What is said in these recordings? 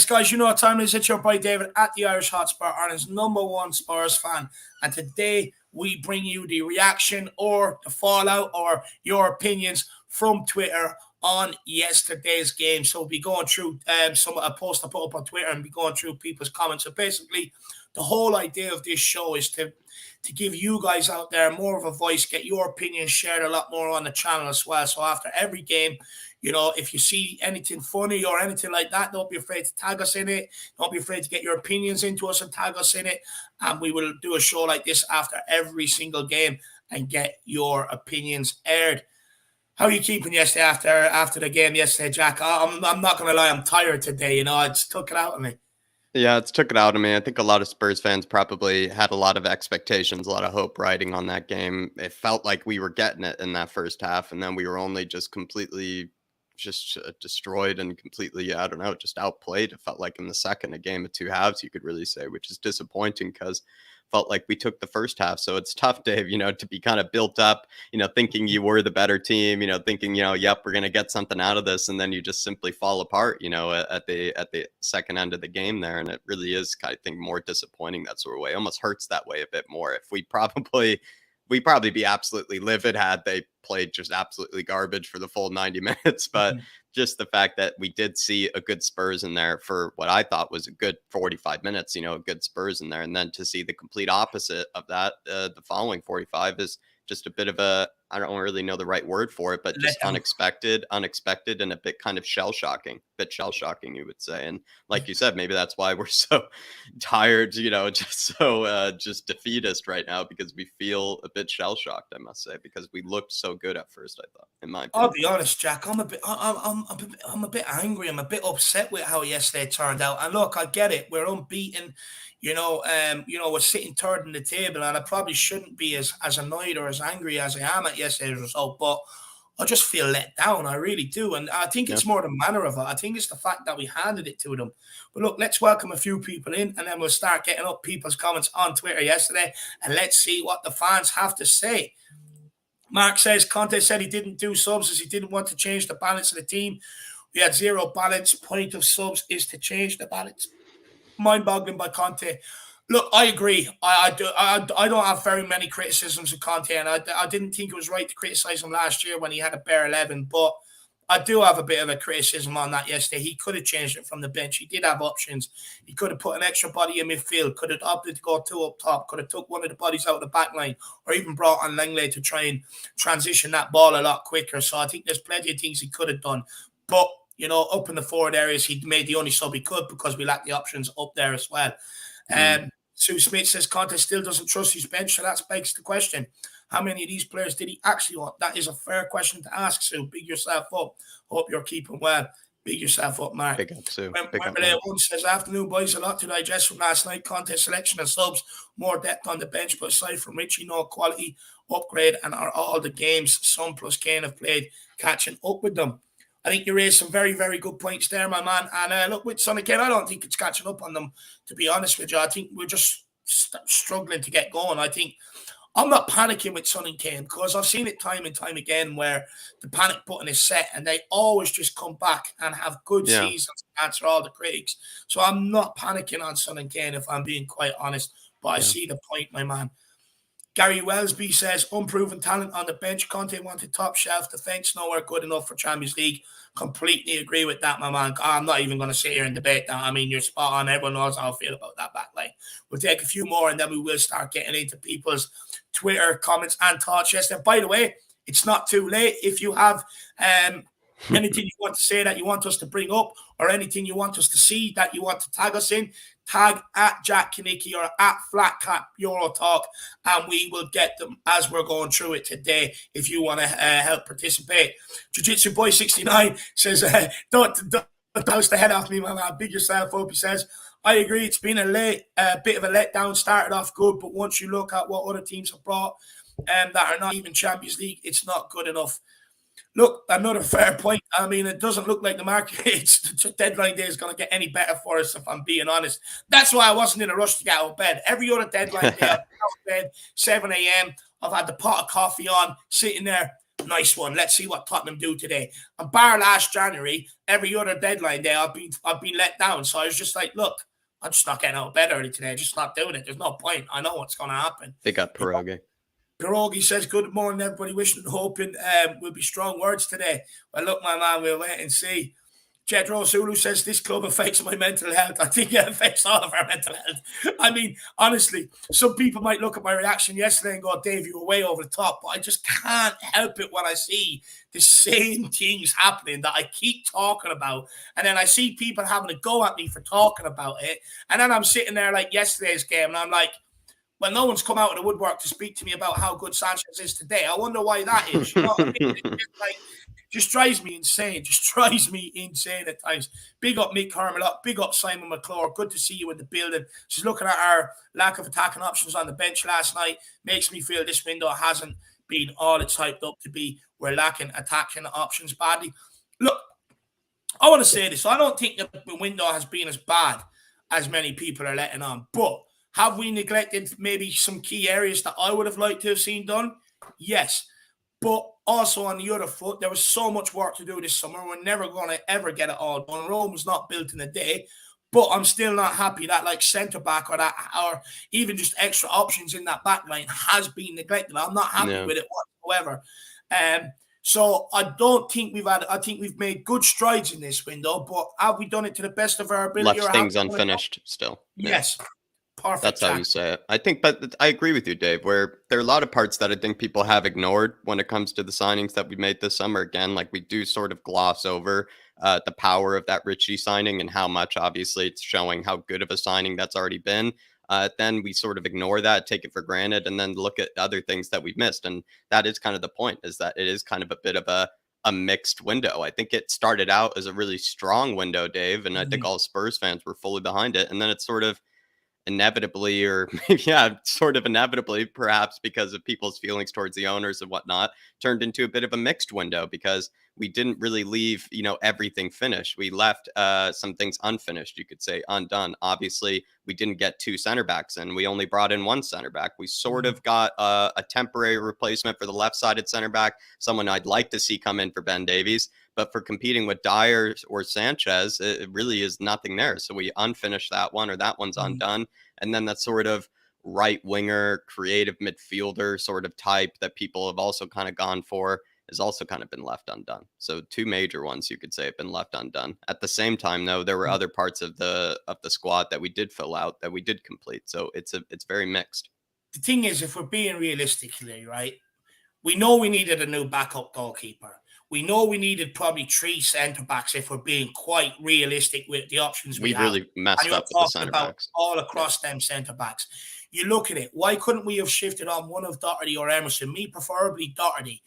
Yes, guys, you know what time it is. It's your boy David at the Irish Hotspur, Ireland's #1 Spurs fan. And today we bring you the reaction or the fallout or your opinions from Twitter on yesterday's game. So we'll be going through a post I put up on Twitter and be going through people's comments. So basically, the whole idea of this show is to give you guys out there more of a voice, get your opinions shared a lot more on the channel as well. So after every game, you know, if you see anything funny or anything like that, don't be afraid to tag us in it. Don't be afraid to get your opinions into us and tag us in it. And we will do a show like this after every single game and get your opinions aired. How are you keeping yesterday after the game yesterday, Jack? I'm not going to lie, I'm tired today. You know, it just took it out of me. Yeah, it's took it out of me. I think a lot of Spurs fans probably had a lot of expectations, a lot of hope riding on that game. It felt like we were getting it in that first half, and then we were only just completely destroyed and completely, I don't know, just outplayed. It felt like in the second, a game of two halves, you could really say, which is disappointing because felt like we took the first half. So it's tough, Dave, you know, to be kind of built up, you know, thinking you were the better team, you know, thinking, you know, yep, we're going to get something out of this. And then you just simply fall apart, you know, at the second end of the game there. And it really is, I think, more disappointing that sort of way. It almost hurts that way a bit more. If we'd probably be absolutely livid had they played just absolutely garbage for the full 90 minutes. But just the fact that we did see a good Spurs in there for what I thought was a good 45 minutes, you know, a good Spurs in there. And then to see the complete opposite of that, the following 45 is just a bit of a, I don't really know the right word for it, but just unexpected, and a bit kind of shell-shocking, you would say. And like you said, maybe that's why we're so tired, you know, just so just defeatist right now, because we feel a bit shell-shocked, I must say, because we looked so good at first, I thought, in my opinion. I'll be honest, Jack. I'm a bit angry. I'm a bit upset with how yesterday turned out. And look, I get it. We're unbeaten. We're sitting third in the table, and I probably shouldn't be as annoyed or as angry as I am at yesterday's result. But I just feel let down. I really do. And I think it's more the manner of it. I think it's the fact that we handed it to them. But look, let's welcome a few people in, and then we'll start getting up people's comments on Twitter yesterday, and let's see what the fans have to say. Mark says, Conte said he didn't do subs as he didn't want to change the balance of the team. We had zero balance. Point of subs is to change the balance. Mind-boggling by Conte. Look, I agree. I don't have very many criticisms of Conte, and I didn't think it was right to criticize him last year when he had a bare 11, but I do have a bit of a criticism on that yesterday. He could have changed it from the bench. He did have options. He could have put an extra body in midfield, could have opted to go two up top, could have took one of the bodies out of the back line, or even brought on Langley to try and transition that ball a lot quicker. So I think there's plenty of things he could have done. But, you know, up in the forward areas, he made the only sub he could because we lacked the options up there as well. Sue Smith says Conte still doesn't trust his bench, so that begs the question. How many of these players did he actually want? That is a fair question to ask, Sue. Big yourself up. Hope you're keeping well. Big yourself up, Mark. Big up, Sue. One says, afternoon, boys. A lot to digest from last night. Conte selection and subs. More depth on the bench, but aside from Richie, no quality upgrade, and are all the games Son plus Kane have played catching up with them. I think you raised some very, very good points there, my man. And look, with Son and Kane, I don't think it's catching up on them, to be honest with you. I think we're just struggling to get going. I think I'm not panicking with Son and Kane because I've seen it time and time again where the panic button is set and they always just come back and have good seasons and answer all the critics. So I'm not panicking on Son and Kane, if I'm being quite honest. But I see the point, my man. Gary Wellsby says, unproven talent on the bench. Conte wanted top shelf defence, nowhere good enough for Champions League. Completely agree with that, my man. I'm not even going to sit here and debate that. I mean, you're spot on. Everyone knows how I feel about that back line. We'll take a few more and then we will start getting into people's Twitter comments and thoughts yesterday. By the way, it's not too late. If you have anything you want to say that you want us to bring up or anything you want us to see that you want to tag us in, tag at Jack Kanicki or at flatcapeurotalk, and we will get them as we're going through it today if you want to help participate. Jiu-Jitsu Boy 69 says, don't toast the head off me, my man. Big yourself up. He says, I agree. It's been a bit of a letdown. Started off good, but once you look at what other teams have brought that are not even Champions League, it's not good enough. Look, another fair point. I mean, it doesn't look like the market the deadline day is going to get any better for us, if I'm being honest. That's why I wasn't in a rush to get out of bed. Every other deadline day, I've been out of bed, 7 a.m. I've had the pot of coffee on, sitting there, Nice one. Let's see what Tottenham do today. And bar last January, every other deadline day, I've been let down. So I was just like, look, I'm just not getting out of bed early today. Just not doing it. There's no point. I know what's going to happen. They got pierogi. Pierogi says, good morning, everybody. Wishing and hoping will be strong words today. Well, look, my man, we'll wait and see. Jedro Zulu says, this club affects my mental health. I think it affects all of our mental health. I mean, honestly, some people might look at my reaction yesterday and go, Dave, you were way over the top. But I just can't help it when I see the same things happening that I keep talking about. And then I see people having a go at me for talking about it. And then I'm sitting there like yesterday's game, and I'm like, well, no one's come out of the woodwork to speak to me about how good Sanchez is today. I wonder why that is. You know what I mean? Just drives me insane. Just drives me insane at times. Big up Mick Hermelot. Big up Simon McClure. Good to see you in the building. Just looking at our lack of attacking options on the bench last night makes me feel this window hasn't been all it's hyped up to be. We're lacking attacking options badly. Look, I want to say this. I don't think the window has been as bad as many people are letting on. But have we neglected maybe some key areas that I would have liked to have seen done? Yes. But also on the other foot, there was so much work to do this summer. We're never going to ever get it all done. Rome was not built in a day. But I'm still not happy that like centre-back or even just extra options in that back line has been neglected. I'm not happy with it whatsoever. So I don't think I think we've made good strides in this window, but have we done it to the best of our ability? Left things unfinished still. Yes. Perfect. That's how you say it. I think, but I agree with you, Dave, where there are a lot of parts that I think people have ignored when it comes to the signings that we made this summer. Again, like we do sort of gloss over the power of that Richie signing and how much, obviously, it's showing how good of a signing that's already been. Then we sort of ignore that, take it for granted, and then look at other things that we've missed. And that is kind of the point, is that it is kind of a bit of a mixed window. I think it started out as a really strong window, Dave, and I think all Spurs fans were fully behind it. And then it's sort of inevitably, or sort of inevitably, perhaps because of people's feelings towards the owners and whatnot, turned into a bit of a mixed window because we didn't really leave, everything finished. We left some things unfinished, you could say, undone. Obviously, we didn't get 2 center backs and we only brought in 1 center back. We sort of got a temporary replacement for the left-sided center back, someone I'd like to see come in for Ben Davies. But for competing with Dyer or Sanchez, it really is nothing there. So we unfinished that one, or that one's undone. And then that sort of right winger, creative midfielder sort of type that people have also kind of gone for has also kind of been left undone. So 2 major ones, you could say, have been left undone. At the same time, though, there were other parts of the squad that we did fill out, that we did complete. So it's very mixed. The thing is, if we're being realistic here, right, we know we needed a new backup goalkeeper. We know we needed probably 3 centre-backs if we're being quite realistic with the options we have. We really messed up with the centre-backs. All across them centre-backs. You look at it. Why couldn't we have shifted on one of Doherty or Emerson? Me, preferably Doherty.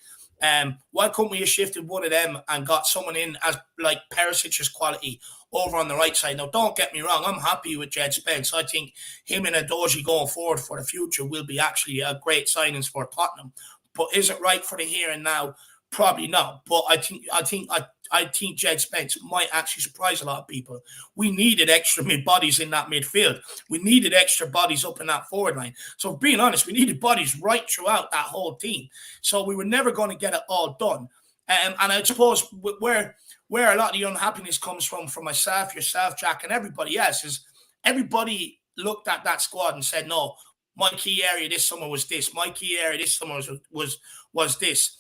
Why couldn't we have shifted one of them and got someone in as like Perisic's quality over on the right side? Now, don't get me wrong. I'm happy with Jed Spence. I think him and Adoji going forward for the future will be actually a great signings for Tottenham. But is it right for the here and now? Probably not, but I think Jed Spence might actually surprise a lot of people. We needed extra mid-bodies in that midfield. We needed extra bodies up in that forward line. So being honest, we needed bodies right throughout that whole team. So we were never going to get it all done. And I suppose where a lot of the unhappiness comes from myself, yourself, Jack, and everybody else, is everybody looked at that squad and said, no, my key area this summer was this. My key area this summer was this.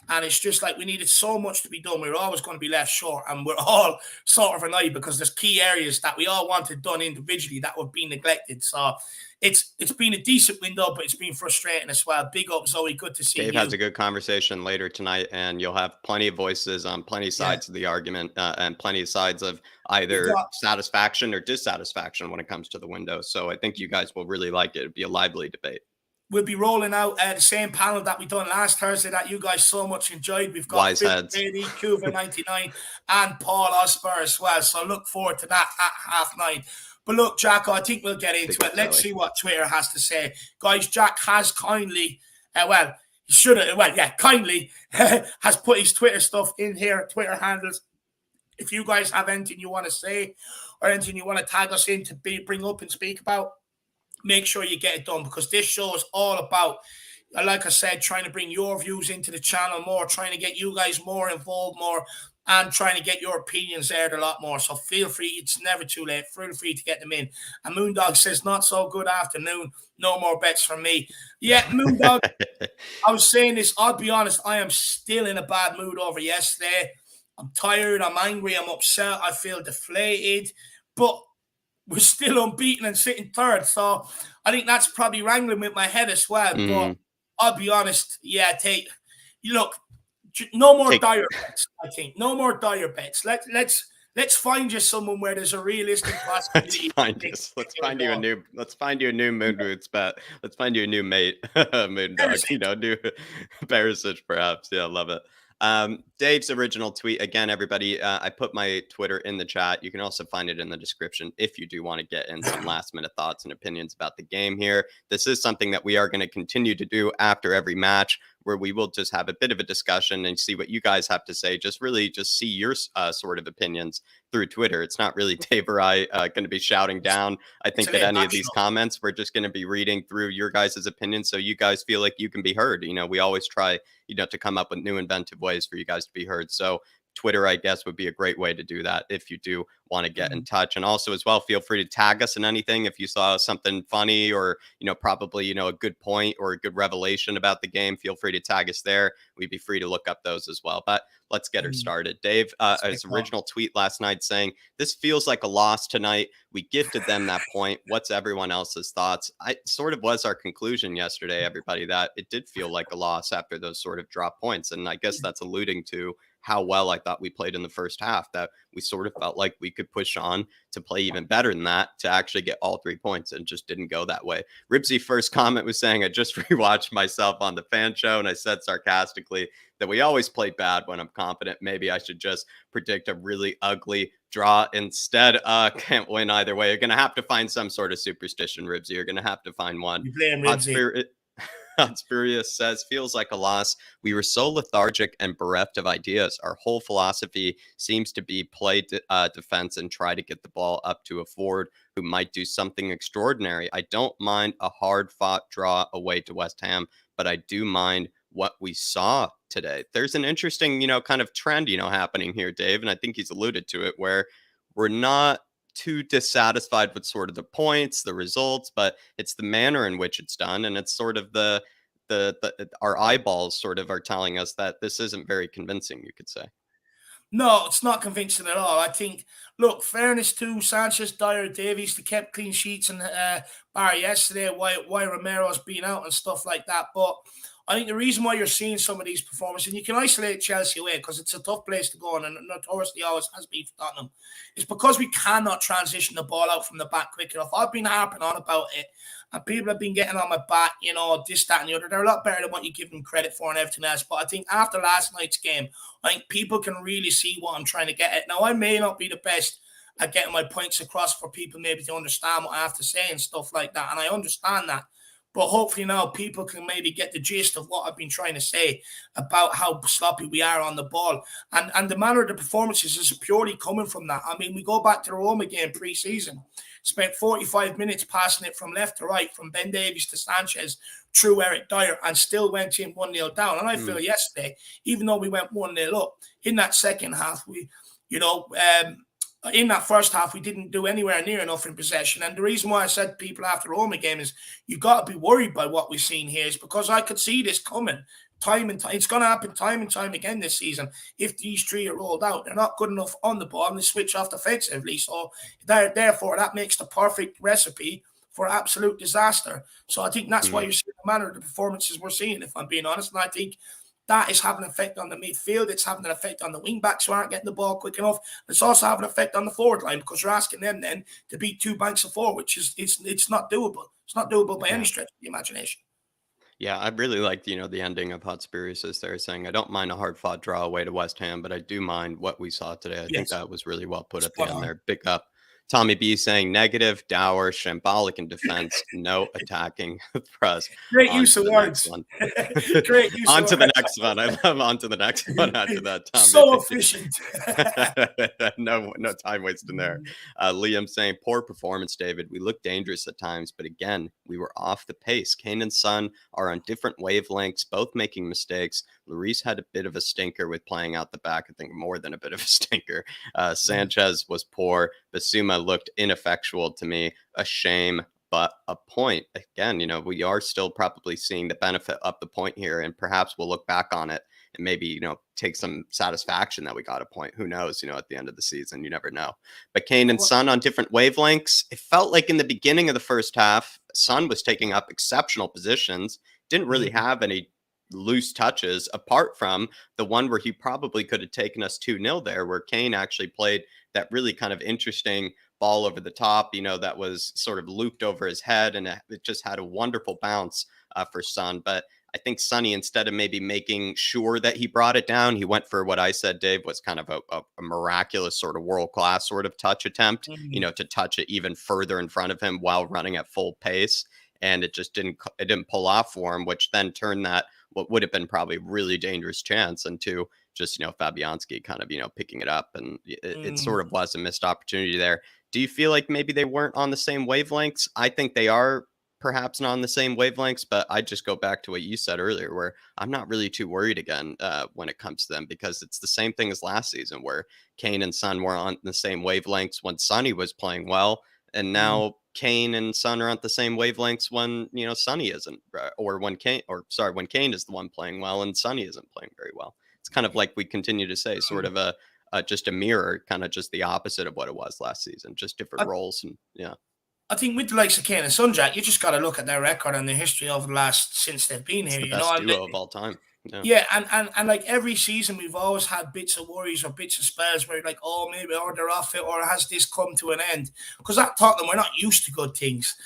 And it's just like we needed so much to be done. We were always going to be left short, and we're all sort of annoyed because there's key areas that we all wanted done individually that were being neglected. So it's been a decent window, but it's been frustrating as well. Big up, Zoe. Good to see you. Dave has a good conversation later tonight, and you'll have plenty of voices on plenty of sides of the argument and plenty of sides of either satisfaction or dissatisfaction when it comes to the window. So I think you guys will really like it. It'll be a lively debate. We'll be rolling out the same panel that we done last Thursday that you guys so much enjoyed. We've got Phil Brady, Cuva 99, and Paul Osper as well. So look forward to that at 9:30. But look, Jack, I think we'll get into it. Let's see what Twitter has to say. Guys, Jack has kindly, kindly has put his Twitter stuff in here, Twitter handles. If you guys have anything you want to say or anything you want to tag us in to bring up and speak about, make sure you get it done, because this show is all about like I said, trying to bring your views into the channel more, trying to get you guys more involved more, and trying to get your opinions aired a lot more. So feel free, it's never too late. Feel free to get them in. And Moondog says, not so good afternoon. No more bets from me. Yeah, Moondog, I was saying this, I'll be honest, I am still in a bad mood over yesterday. I'm tired, I'm angry, I'm upset, I feel deflated. But we're still unbeaten and sitting third. So I think that's probably wrangling with my head as well. But I'll be honest, yeah, look, no more dire bets. I think no more dire bets. Let's find you someone where there's a realistic possibility. Let's find you a new moon boots bet. Let's find you a new mate, Moondog. You know, new Barisic perhaps. Yeah, love it. Dave's original tweet again, everybody. I put my Twitter in the chat. You can also find it in the description if you do want to get in some last minute thoughts and opinions about the game here. This is something that we are going to continue to do after every match, where we will just have a bit of a discussion and see what you guys have to say. Just see your sort of opinions through Twitter. It's not really Dave or I going to be shouting down. I think that any of these comments, we're just going to be reading through your guys' opinions, so you guys feel like you can be heard. You know, we always try, to come up with new inventive ways for you guys to be heard. So Twitter, I guess, would be a great way to do that if you do want to get in touch. And also as well, feel free to tag us in anything. If you saw something funny or, probably, a good point or a good revelation about the game, feel free to tag us there. We'd be free to look up those as well. But let's get her started. Dave, his original tweet last night saying, this feels like a loss tonight. We gifted them that point. What's everyone else's thoughts? I sort of was our conclusion yesterday, everybody, that it did feel like a loss after those sort of drop points. And I guess that's alluding to how well I thought we played in the first half, that we sort of felt like we could push on to play even better than that, to actually get all 3 points, and just didn't go that way. Ribsy first comment was saying, I just rewatched myself on the fan show and I said sarcastically that we always play bad when I'm confident. Maybe I should just predict a really ugly draw instead. Can't win either way. You're going to have to find some sort of superstition, Ribsy. You're going to have to find one. You blame Ribsy. Spurious says, feels like a loss. We were so lethargic and bereft of ideas. Our whole philosophy seems to be play defense and try to get the ball up to a forward who might do something extraordinary. I don't mind a hard-fought draw away to West Ham, but I do mind what we saw today. There's an interesting, kind of trend, happening here, Dave, and I think he's alluded to it, where we're not too dissatisfied with sort of the points, the results, but it's the manner in which it's done, and it's sort of the our eyeballs sort of are telling us that this isn't very convincing, you could say. No, it's not convincing at all. I think, look, fairness to Sanchez, Dyer, Davies, they kept clean sheets and bar yesterday, why Romero's been out and stuff like that. But I think the reason why you're seeing some of these performances, and you can isolate Chelsea away because it's a tough place to go on, and notoriously always has been for Tottenham, is because we cannot transition the ball out from the back quick enough. I've been harping on about it, and people have been getting on my back, this, that, and the other. They're a lot better than what you give them credit for and everything else. But I think after last night's game, I think people can really see what I'm trying to get at. Now, I may not be the best at getting my points across for people maybe to understand what I have to say and stuff like that, and I understand that. But hopefully now people can maybe get the gist of what I've been trying to say about how sloppy we are on the ball. And the manner of the performances is purely coming from that. I mean, we go back to the Roma game pre-season, spent 45 minutes passing it from left to right, from Ben Davies to Sanchez, through Eric Dyer, and still went in 1-0 down. And I feel yesterday, even though we went 1-0 up, in that second half, in that first half, we didn't do anywhere near enough in possession. And the reason why I said to people after the Roma game is you've got to be worried by what we've seen here, is because I could see this coming time and time. It's going to happen time and time again this season. If these three are rolled out, they're not good enough on the ball and they switch off defensively. So therefore, that makes the perfect recipe for absolute disaster. So I think that's why you're seeing the manner of the performances we're seeing, if I'm being honest. And I think that is having an effect on the midfield. It's having an effect on the wing backs who aren't getting the ball quick enough. It's also having an effect on the forward line, because you're asking them then to beat 2 banks of 4, which is it's not doable. It's not doable by any stretch of the imagination. Yeah, I really liked, the ending of Hotspur there, saying, I don't mind a hard-fought draw away to West Ham, but I do mind what we saw today. I think that was really well put at the end there. Big up Tommy B saying negative, dour, shambolic in defense, no attacking thrust. Great On use to of the next words. one. Great use On of to the words. next one. I love on to the next one after that, Tommy So B. efficient. No time wasting there. Liam saying, poor performance, David. We look dangerous at times, but again, we were off the pace. Kane and Son are on different wavelengths, both making mistakes. Lloris had a bit of a stinker with playing out the back. I think more than a bit of a stinker. Sanchez was poor. Basuma looked ineffectual to me. A shame, but a point. Again, we are still probably seeing the benefit of the point here, and perhaps we'll look back on it and maybe, take some satisfaction that we got a point. Who knows, at the end of the season, you never know. But Kane and Son on different wavelengths. It felt like in the beginning of the first half, Son was taking up exceptional positions, didn't really have any loose touches apart from the one where he probably could have taken us 2-0 there, where Kane actually played that really kind of interesting ball over the top, that was sort of looped over his head, and it just had a wonderful bounce for Son. But I think Sonny, instead of maybe making sure that he brought it down, he went for what I said, Dave, was kind of a miraculous sort of world-class sort of touch attempt, to touch it even further in front of him while running at full pace. And it just didn't pull off for him, which then turned that what would have been probably really dangerous chance into just, Fabianski kind of, picking it up. And it sort of was a missed opportunity there. Do you feel like maybe they weren't on the same wavelengths? I think they are perhaps not on the same wavelengths, but I just go back to what you said earlier, where I'm not really too worried again when it comes to them, because it's the same thing as last season, where Kane and Son were on the same wavelengths when Sonny was playing well. And now Kane and Son are on the same wavelengths when, Sonny isn't, or when Kane is the one playing well and Sonny isn't playing very well. It's kind of like we continue to say, sort of just a mirror, kind of just the opposite of what it was last season, just different roles. And yeah. I think with the likes of Kane and Son, Jack, you just got to look at their record and their history over the last, since they've been It's here. the best duo of all time. Yeah, and like every season, we've always had bits of worries or bits of spells where you're like, oh, maybe they're off it, or has this come to an end? Because at Tottenham, we're not used to good things,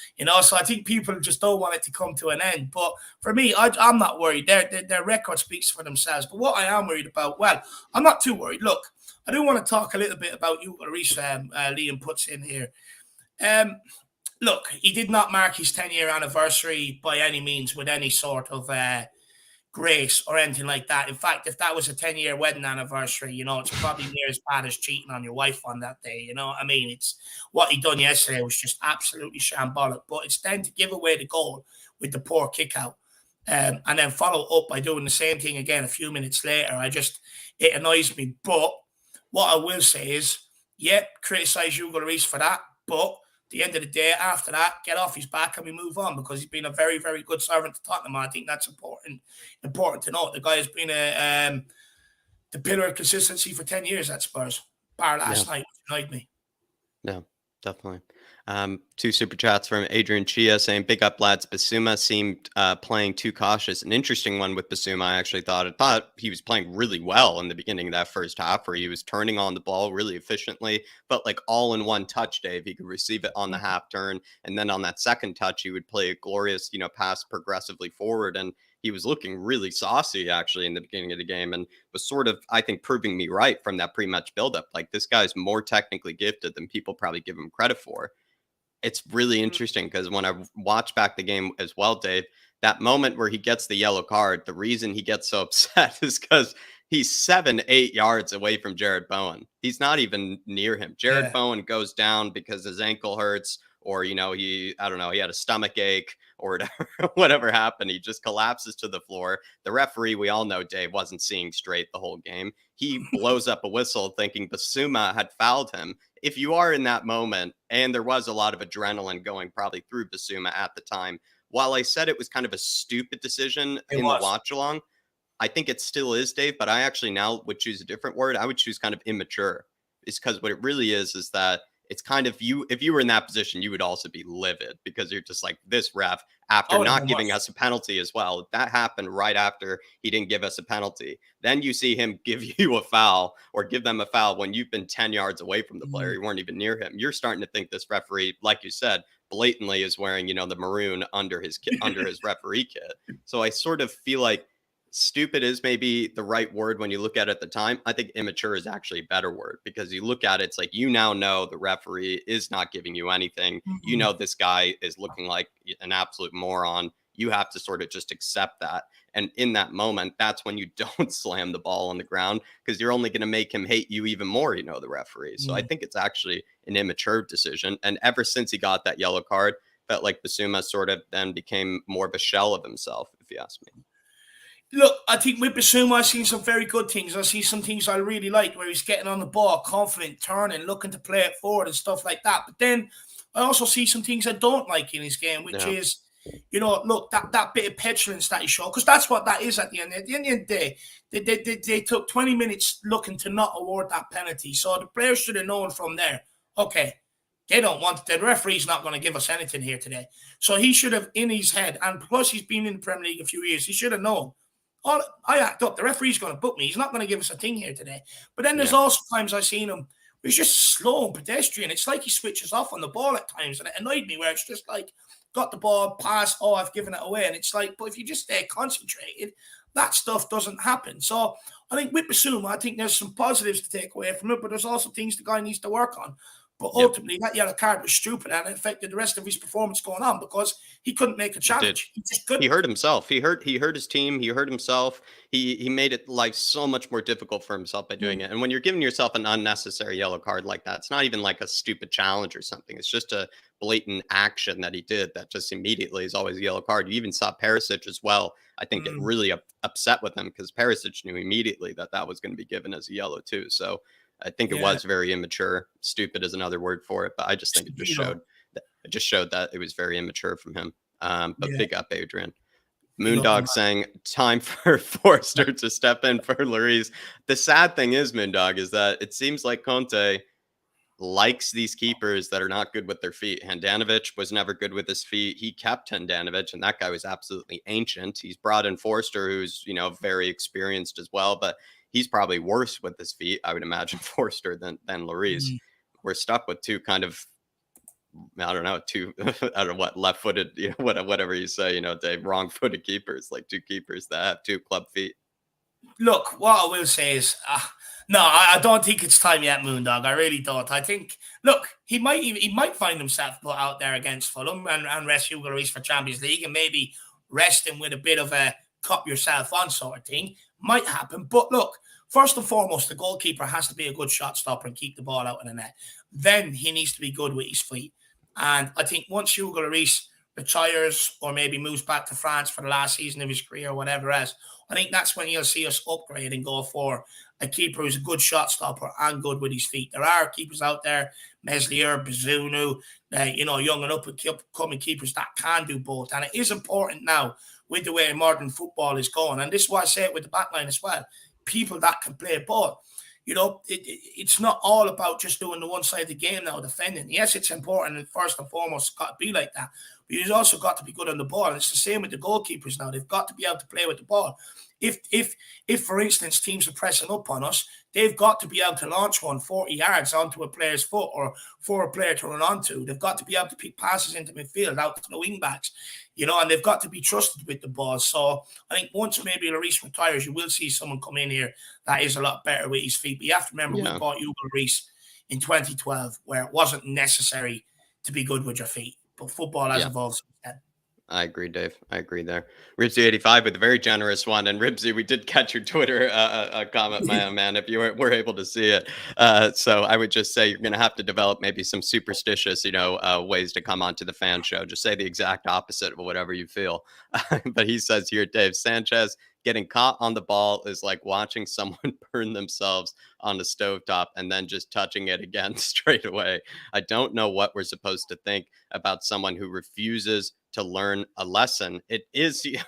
So I think people just don't want it to come to an end. But for me, I'm not worried. Their record speaks for themselves. But what I am worried about, well, I'm not too worried. Look, I do want to talk a little bit about you, Liam puts in here. Look, he did not mark his 10-year anniversary by any means with any sort of grace or anything like that. In fact, if that was a 10-year wedding anniversary, it's probably near as bad as cheating on your wife on that day. You know what I mean? It's what he done yesterday was just absolutely shambolic. But it's then to give away the goal with the poor kick out. And then follow up by doing the same thing again a few minutes later. It annoys me. But what I will say is, criticize Hugo Lloris for that. But the end of the day, after that, get off his back and we move on, because he's been a very, very good servant to Tottenham. I think that's important to note. The guy has been the pillar of consistency for 10 years at Spurs, bar last night, which annoyed me. Yeah, definitely. 2 super chats from Adrian Chia saying, big up lads. Basuma seemed playing too cautious. An interesting one with Basuma, I actually thought he was playing really well in the beginning of that first half, where he was turning on the ball really efficiently, but like all in one touch, Dave. He could receive it on the half turn, and then on that second touch, he would play a glorious, pass progressively forward. And he was looking really saucy actually in the beginning of the game, and was sort of, I think, proving me right from that pre-match buildup. Like, this guy's more technically gifted than people probably give him credit for. It's really interesting because when I watch back the game as well, Dave, that moment where he gets the yellow card, the reason he gets so upset is because he's 7-8 yards away from Jared Bowen. He's not even near him. Jared Bowen goes down because his ankle hurts, or, he had a stomach ache or whatever happened. He just collapses to the floor. The referee, we all know, Dave, wasn't seeing straight the whole game. He blows up a whistle thinking Basuma had fouled him. If you are in that moment, and there was a lot of adrenaline going probably through Basuma at the time, while I said it was kind of a stupid decision the watch along, I think it still is, Dave, but I actually now would choose a different word. I would choose kind of immature. It's because what it really is that it's kind of if you were in that position, you would also be livid, because you're just like, this ref, after not giving us a penalty as well. That happened right after he didn't give us a penalty. Then you see him give you a foul, or give them a foul when you've been 10 yards away from the player. You weren't even near him. You're starting to think this referee, like you said, blatantly is wearing, the maroon under his referee kit. So I sort of feel like stupid is maybe the right word when you look at it at the time. I think immature is actually a better word, because you look at it, it's like, you now know the referee is not giving you anything. You Mm. know, this guy is looking like an absolute moron. You have to sort of just accept that. And in that moment, that's when you don't slam the ball on the ground, because you're only going to make him hate you even more, you know, the referee. So I Mm. think it's actually an immature decision. And ever since he got that yellow card, felt like Basuma sort of then became more of a shell of himself, if you ask me. Look, I think with Basuma, I've seen some very good things. I see some things I really like, where he's getting on the ball, confident, turning, looking to play it forward and stuff like that. But then I also see some things I don't like in his game, which Yeah. is, look, that bit of petulance that he showed, because that's what that is at the end. At the end of the day, they took 20 minutes looking to not award that penalty. So the players should have known from there, okay, they don't want, the referee's not going to give us anything here today. So he should have, in his head, and plus he's been in the Premier League a few years, he should have known, oh, I act up. The referee's going to book me. He's not going to give us a thing here today. But then there's Yeah. also times I've seen him where he's just slow and pedestrian. It's like he switches off on the ball at times. And it annoyed me, where it's just like, got the ball, pass, oh, I've given it away. And it's like, but if you just stay concentrated, that stuff doesn't happen. So I think with Basuma, I think there's some positives to take away from it, but there's also things the guy needs to work on. But Yep. ultimately, that yellow card was stupid, and it affected the rest of his performance going on, because he couldn't make a It did. challenge. He just couldn't. He hurt himself. He hurt his team. He hurt himself. He made it life so much more difficult for himself by doing Mm. it. And when you're giving yourself an unnecessary yellow card like that, it's not even like a stupid challenge or something. It's just a blatant action that he did that just immediately is always a yellow card. You even saw Perisic as well, I think, get Mm. really upset with him, because Perisic knew immediately that that was going to be given as a yellow too. So I think it Yeah. was very immature. Stupid is another word for it, but I just think Speedo. it just showed that it was very immature from him. But Yeah. big up, Adrian. Big up him. Moondog saying time for Forster to step in for Lloris. The sad thing is, Moondog, is that it seems like Conte likes these keepers that are not good with their feet. Handanovic was never good with his feet. He kept Handanovic, and that guy was absolutely ancient. He's brought in Forster, who's, you know, very experienced as well, but he's probably worse with his feet, I would imagine, Forster than Lloris. Mm. We're stuck with two kind of, I don't know, two, I don't know what, left-footed, you know, whatever you say, you know, Dave, wrong-footed keepers, like two keepers that have two club feet. Look, what I will say is, no, I don't think it's time yet, Moondog. I really don't. I think, look, he might find himself put out there against Fulham and rest Hugo Lloris for Champions League, and maybe rest him with a bit of a cop yourself on sort of thing. Might happen. But look, first and foremost, the goalkeeper has to be a good shot stopper and keep the ball out of the net. Then he needs to be good with his feet. And I think once Hugo Lloris retires or maybe moves back to France for the last season of his career or whatever else, I think that's when you'll see us upgrade and go for a keeper who's a good shot stopper and good with his feet. There are keepers out there, Meslier, Bazunu, young and up-and-coming keepers that can do both. And it is important now with the way modern football is going. And this is why I say it with the backline as well. People that can play ball. It's not all about just doing the one side of the game now, defending. Yes, it's important, and first and foremost, it's got to be like that. But you've also got to be good on the ball. And it's the same with the goalkeepers now. They've got to be able to play with the ball. If for instance, teams are pressing up on us, they've got to be able to launch one 40 yards onto a player's foot or for a player to run onto. They've got to be able to pick passes into midfield out to the wing backs, and they've got to be trusted with the ball. So I think once maybe Lloris retires, you will see someone come in here that is a lot better with his feet. But you have to remember, we bought Hugo Lloris in 2012, where it wasn't necessary to be good with your feet. But football has evolved since then. I agree, Dave. I agree there. Ribsy85 with a very generous one. And Ribsy, we did catch your Twitter comment, man, if you were able to see it. So I would just say you're going to have to develop maybe some superstitious, ways to come onto the fan show. Just say the exact opposite of whatever you feel. But he says here, Dave, Sanchez getting caught on the ball is like watching someone burn themselves on the stovetop and then just touching it again straight away. I don't know what we're supposed to think about someone who refuses to learn a lesson. It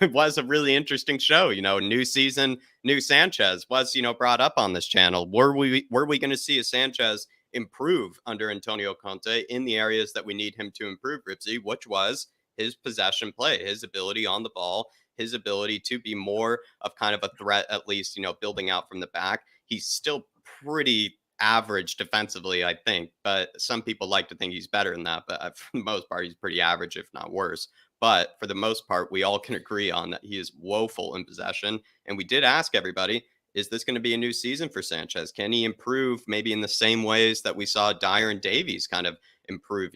was a really interesting show. New season, new Sanchez was, brought up on this channel. Were we going to see a Sanchez improve under Antonio Conte in the areas that we need him to improve, Ripsy, which was his possession play, his ability on the ball, his ability to be more of kind of a threat, at least, building out from the back. He's still pretty average defensively, I think, but some people like to think he's better than that. But for the most part, he's pretty average, if not worse. but for the most part, we all can agree on that he is woeful in possession. And we did ask everybody, is this going to be a new season for Sanchez? Can he improve maybe in the same ways that we saw Dyer and Davies kind of improve,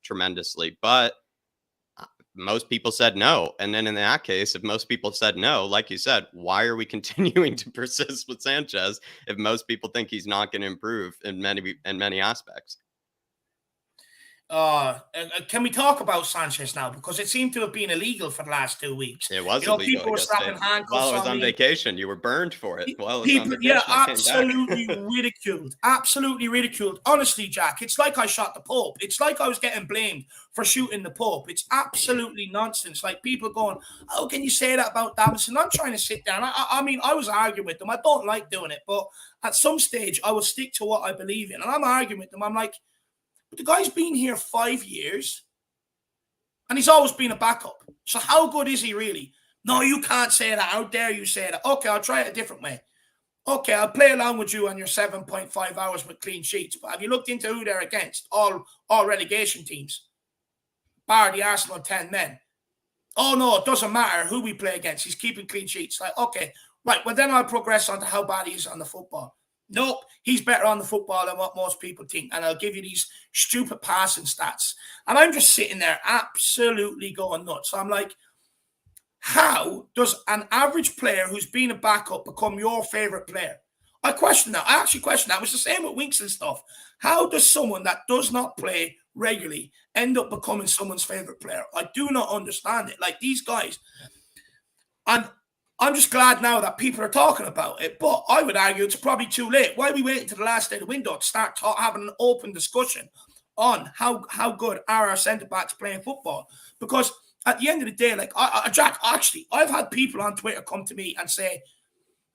tremendously? But most people said no. And then in that case, if most people said no, like you said, why are we continuing to persist with Sanchez if most people think he's not going to improve in many aspects? Can we talk about Sanchez now? Because it seemed to have been illegal for the last 2 weeks. It was illegal. People were slapping handcuffs while I was on on me. vacation. You were burned for it. While I was on People, vacation, I came absolutely back. ridiculed. Absolutely ridiculed. Honestly, Jack, it's like I shot the Pope. It's like I was getting blamed for shooting the Pope. It's absolutely nonsense. Like people going, "How can you say that about Davison?" I'm trying to sit down. I mean, I was arguing with them. I don't like doing it, but at some stage, I will stick to what I believe in. And I'm arguing with them. I'm like, but the guy's been here 5 years and he's always been a backup. So how good is he really? No, you can't say that. How dare you say that? Okay, I'll try it a different way. Okay, I'll play along with you on your 7.5 hours with clean sheets. But have you looked into who they're against? All relegation teams, bar the Arsenal 10 men. Oh, no, it doesn't matter who we play against. He's keeping clean sheets. Like, okay, right, well, then I'll progress on to how bad he is on the football. Nope, he's better on the football than what most people think. And I'll give you these stupid passing stats. And I'm just sitting there absolutely going nuts. So I'm like, how does an average player who's been a backup become your favorite player? I question that. I actually question that. It was the same with Winks and stuff. How does someone that does not play regularly end up becoming someone's favorite player? I do not understand it. Like these guys. And I'm just glad now that people are talking about it, but I would argue it's probably too late. Why are we waiting to the last day of the window to start having an open discussion on how good are our centre-backs playing football? Because at the end of the day, like, Jack, actually, I've had people on Twitter come to me and say,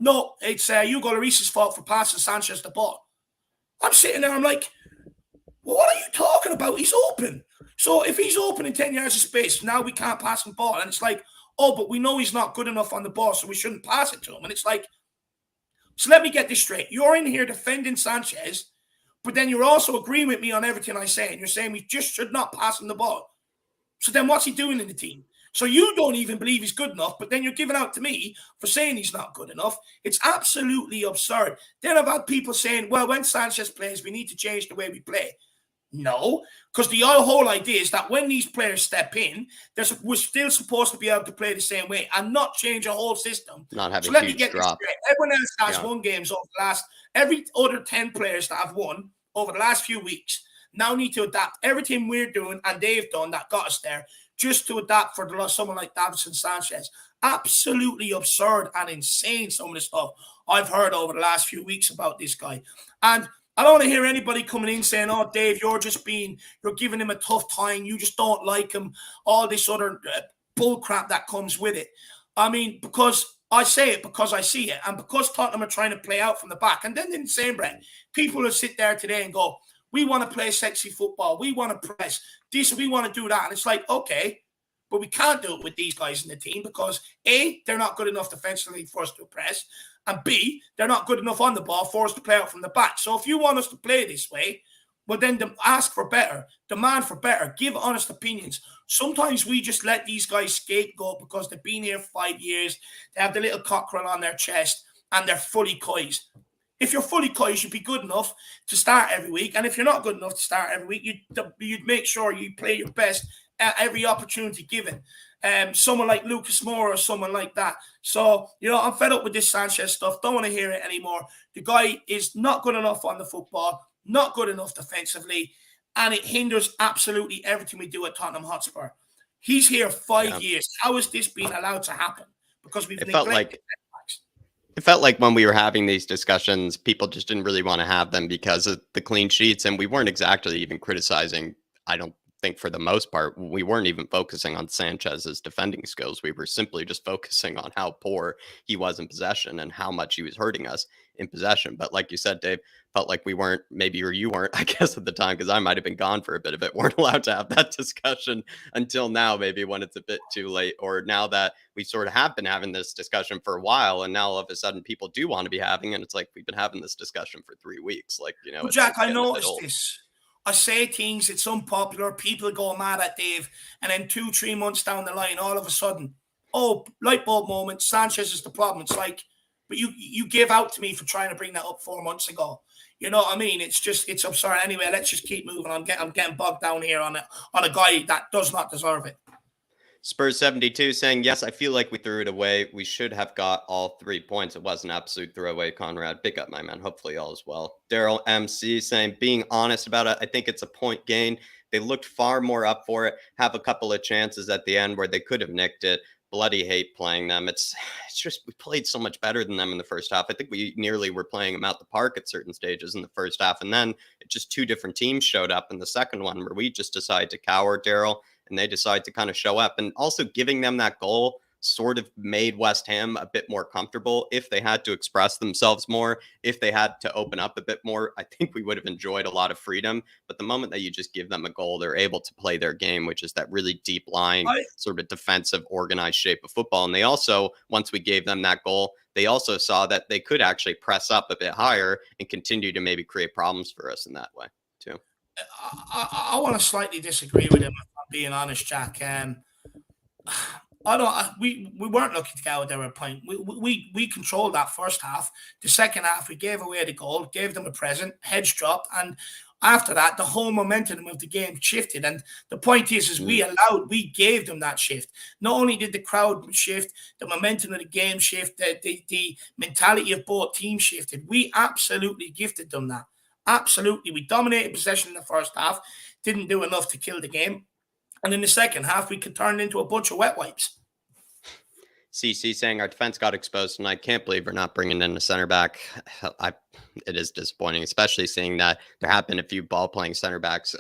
no, it's Hugo Lloris's fault for passing Sanchez the ball. I'm sitting there, I'm like, well, what are you talking about? He's open. So if he's open in 10 yards of space, now we can't pass him ball. And it's like, oh, but we know he's not good enough on the ball, so we shouldn't pass it to him. And it's like, so let me get this straight. You're in here defending Sanchez, but then you're also agreeing with me on everything I say. And you're saying we just should not pass him the ball. So then what's he doing in the team? So you don't even believe he's good enough, but then you're giving out to me for saying he's not good enough. It's absolutely absurd. Then I've had people saying, well, when Sanchez plays, we need to change the way we play. No, because the whole idea is that when these players step in, we're still supposed to be able to play the same way and not change a whole system. Not have so a let huge me get drop. this straight. Everyone else has won games over the last, every other 10 players that have won over the last few weeks now need to adapt everything we're doing and they've done that got us there just to adapt for someone like Davison Sanchez. Absolutely absurd and insane, some of the stuff I've heard over the last few weeks about this guy. And I don't want to hear anybody coming in saying, oh, Dave, you're giving him a tough time. You just don't like him. All this other bull crap that comes with it. I mean, because I say it because I see it. And because Tottenham are trying to play out from the back. And then in the same breath, people will sit there today and go, we want to play sexy football. We want to press this. We want to do that. And it's like, okay, but we can't do it with these guys in the team because A, they're not good enough defensively for us to press. And B, they're not good enough on the ball for us to play out from the back. So if you want us to play this way, well, then ask for better, demand for better, give honest opinions. Sometimes we just let these guys scapegoat because they've been here 5 years. They have the little cockerel on their chest and they're fully coys. If you're fully coy, you should be good enough to start every week. And if you're not good enough to start every week, you'd make sure you play your best at every opportunity given. Someone like Lucas Moore or someone like that. So, I'm fed up with this Sanchez stuff. Don't want to hear it anymore. The guy is not good enough on the football, not good enough defensively, and it hinders absolutely everything we do at Tottenham Hotspur. He's here 5 years. How has this been allowed to happen? Because we've neglected it felt like when we were having these discussions, people just didn't really want to have them because of the clean sheets. And we weren't exactly even criticizing, I don't think for the most part, we weren't even focusing on Sanchez's defending skills. We were simply just focusing on how poor he was in possession and how much he was hurting us in possession. But like you said, Dave, felt like we weren't, maybe, or you weren't, I guess at the time, because I might have been gone for a bit of it, weren't allowed to have that discussion until now, maybe when it's a bit too late, or now that we sort of have been having this discussion for a while, and now all of a sudden people do want to be having, and it's like, we've been having this discussion for 3 weeks. Like, Well, Jack, I noticed this. I say things, it's unpopular, people go mad at Dave, and then 2-3 months down the line, all of a sudden, oh, light bulb moment, Sanchez is the problem. It's like, but you gave out to me for trying to bring that up 4 months ago. You know what I mean? It's absurd. Anyway, let's just keep moving. I'm getting bogged down here on a guy that does not deserve it. Spurs 72 saying, yes, I feel like we threw it away. We should have got all 3 points. It was an absolute throwaway, Conrad. Big up, my man. Hopefully all is well. Daryl MC saying, being honest about it, I think it's a point gain. They looked far more up for it. Have a couple of chances at the end where they could have nicked it. Bloody hate playing them. It's just, we played so much better than them in the first half. I think we nearly were playing them out the park at certain stages in the first half. And then it just 2 different teams showed up in the second one where we just decided to cower, Daryl, and they decide to kind of show up. And also giving them that goal sort of made West Ham a bit more comfortable. If they had to express themselves more, if they had to open up a bit more, I think we would have enjoyed a lot of freedom. But the moment that you just give them a goal, they're able to play their game, which is that really deep lying, sort of defensive, organized shape of football. And they also, once we gave them that goal, they also saw that they could actually press up a bit higher and continue to maybe create problems for us in that way too. I want to slightly disagree with him, if I'm being honest, Jack. We weren't looking to get out there at a point. We controlled that first half. The second half, we gave away the goal, gave them a present, heads dropped, and after that, the whole momentum of the game shifted. And the point is we gave them that shift. Not only did the crowd shift, the momentum of the game shift, the mentality of both teams shifted. We absolutely gifted them that. Absolutely. We dominated possession in the first half, didn't do enough to kill the game. And in the second half, we could turn into a bunch of wet wipes. CC saying our defense got exposed, and I can't believe we're not bringing in a center back. It is disappointing, especially seeing that there have been a few ball-playing center backs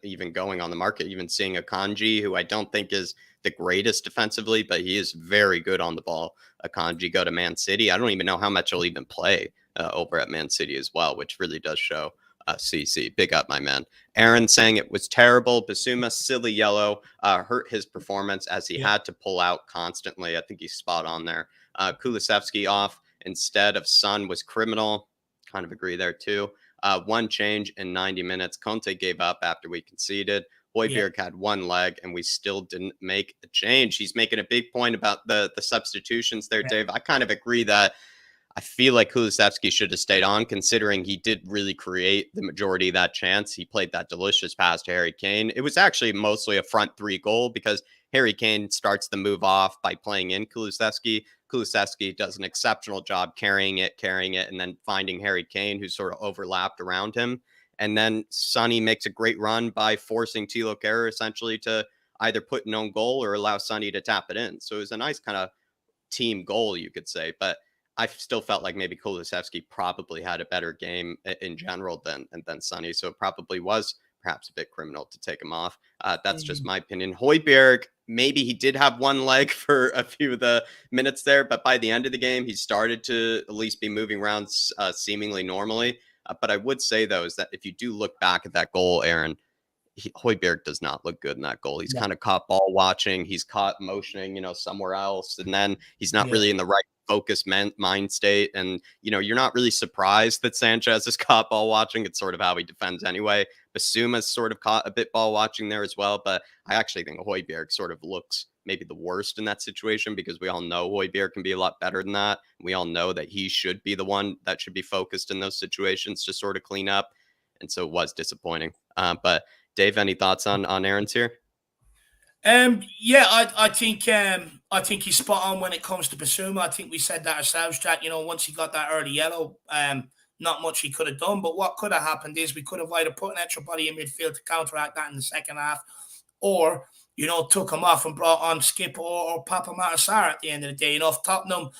even going on the market, even seeing Akanji, who I don't think is the greatest defensively, but he is very good on the ball. Akanji go to Man City. I don't even know how much he'll even play over at Man City as well, which really does show. CC, big up, my man. Aaron saying it was terrible. Basuma, silly yellow, hurt his performance as he had to pull out constantly. I think he's spot on there. Kulusevski off instead of Son was criminal. Kind of agree there too. One change in 90 minutes. Conte gave up after we conceded. Højbjerg had one leg, and we still didn't make a change. He's making a big point about the substitutions there, Dave. I kind of agree that I feel like Kulusevski should have stayed on, considering he did really create the majority of that chance. He played that delicious pass to Harry Kane. It was actually mostly a front 3 goal because Harry Kane starts the move off by playing in Kulusevski. Kulusevski does an exceptional job carrying it, and then finding Harry Kane, who's sort of overlapped around him. And then Sonny makes a great run by forcing Thilo Kehrer essentially to either put an own goal or allow Sonny to tap it in. So it was a nice kind of team goal, you could say. But I still felt like maybe Kulusevski probably had a better game in general than Sonny. So it probably was perhaps a bit criminal to take him off. That's just my opinion. Højbjerg, maybe he did have one leg for a few of the minutes there, but by the end of the game, he started to at least be moving around seemingly normally. But I would say, though, is that if you do look back at that goal, Aaron, Højbjerg does not look good in that goal. He's kind of caught ball watching. He's caught motioning, somewhere else. And then he's not really in the right focused mind state. And, you're not really surprised that Sanchez is caught ball watching. It's sort of how he defends anyway. Basuma's sort of caught a bit ball watching there as well. But I actually think Højbjerg sort of looks maybe the worst in that situation because we all know Højbjerg can be a lot better than that. We all know that he should be the one that should be focused in those situations to sort of clean up. And so it was disappointing. But Dave, any thoughts on Aaron's here? I think he's spot on when it comes to Basuma. I think we said that ourselves, Jack. Once he got that early yellow, not much he could have done. But what could have happened is we could have either put an extra body in midfield to counteract that in the second half, or took him off and brought on Skip or Papa Matasar at the end of the day. If Tottenham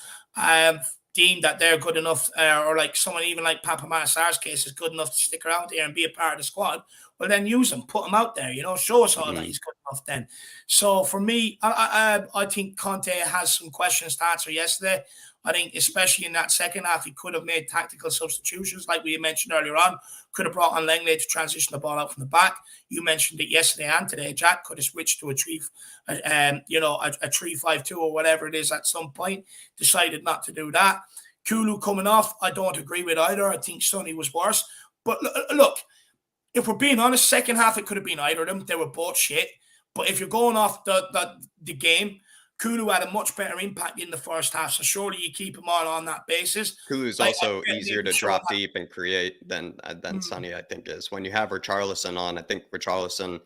deemed that they're good enough, or like someone even like Papa Matasar's case is good enough to stick around here and be a part of the squad, well, then use him, put him out there, show us all that he's good enough then. So for me, I think Conte has some questions to answer yesterday. I think especially in that second half, he could have made tactical substitutions like we mentioned earlier on. Could have brought on Langley to transition the ball out from the back. You mentioned it yesterday and today, Jack. Could have switched to a 3-5-2 or whatever it is at some point. Decided not to do that. Kulu coming off, I don't agree with either. I think Sonny was worse. But look, if we're being honest, second half it could have been either of them. They were both shit. But if you're going off the game, Kulu had a much better impact in the first half. So surely you keep him on that basis. Kulu's Like, also easier to drop deep and create than Sonny, I think, is. When you have Richarlison on, I think Richarlison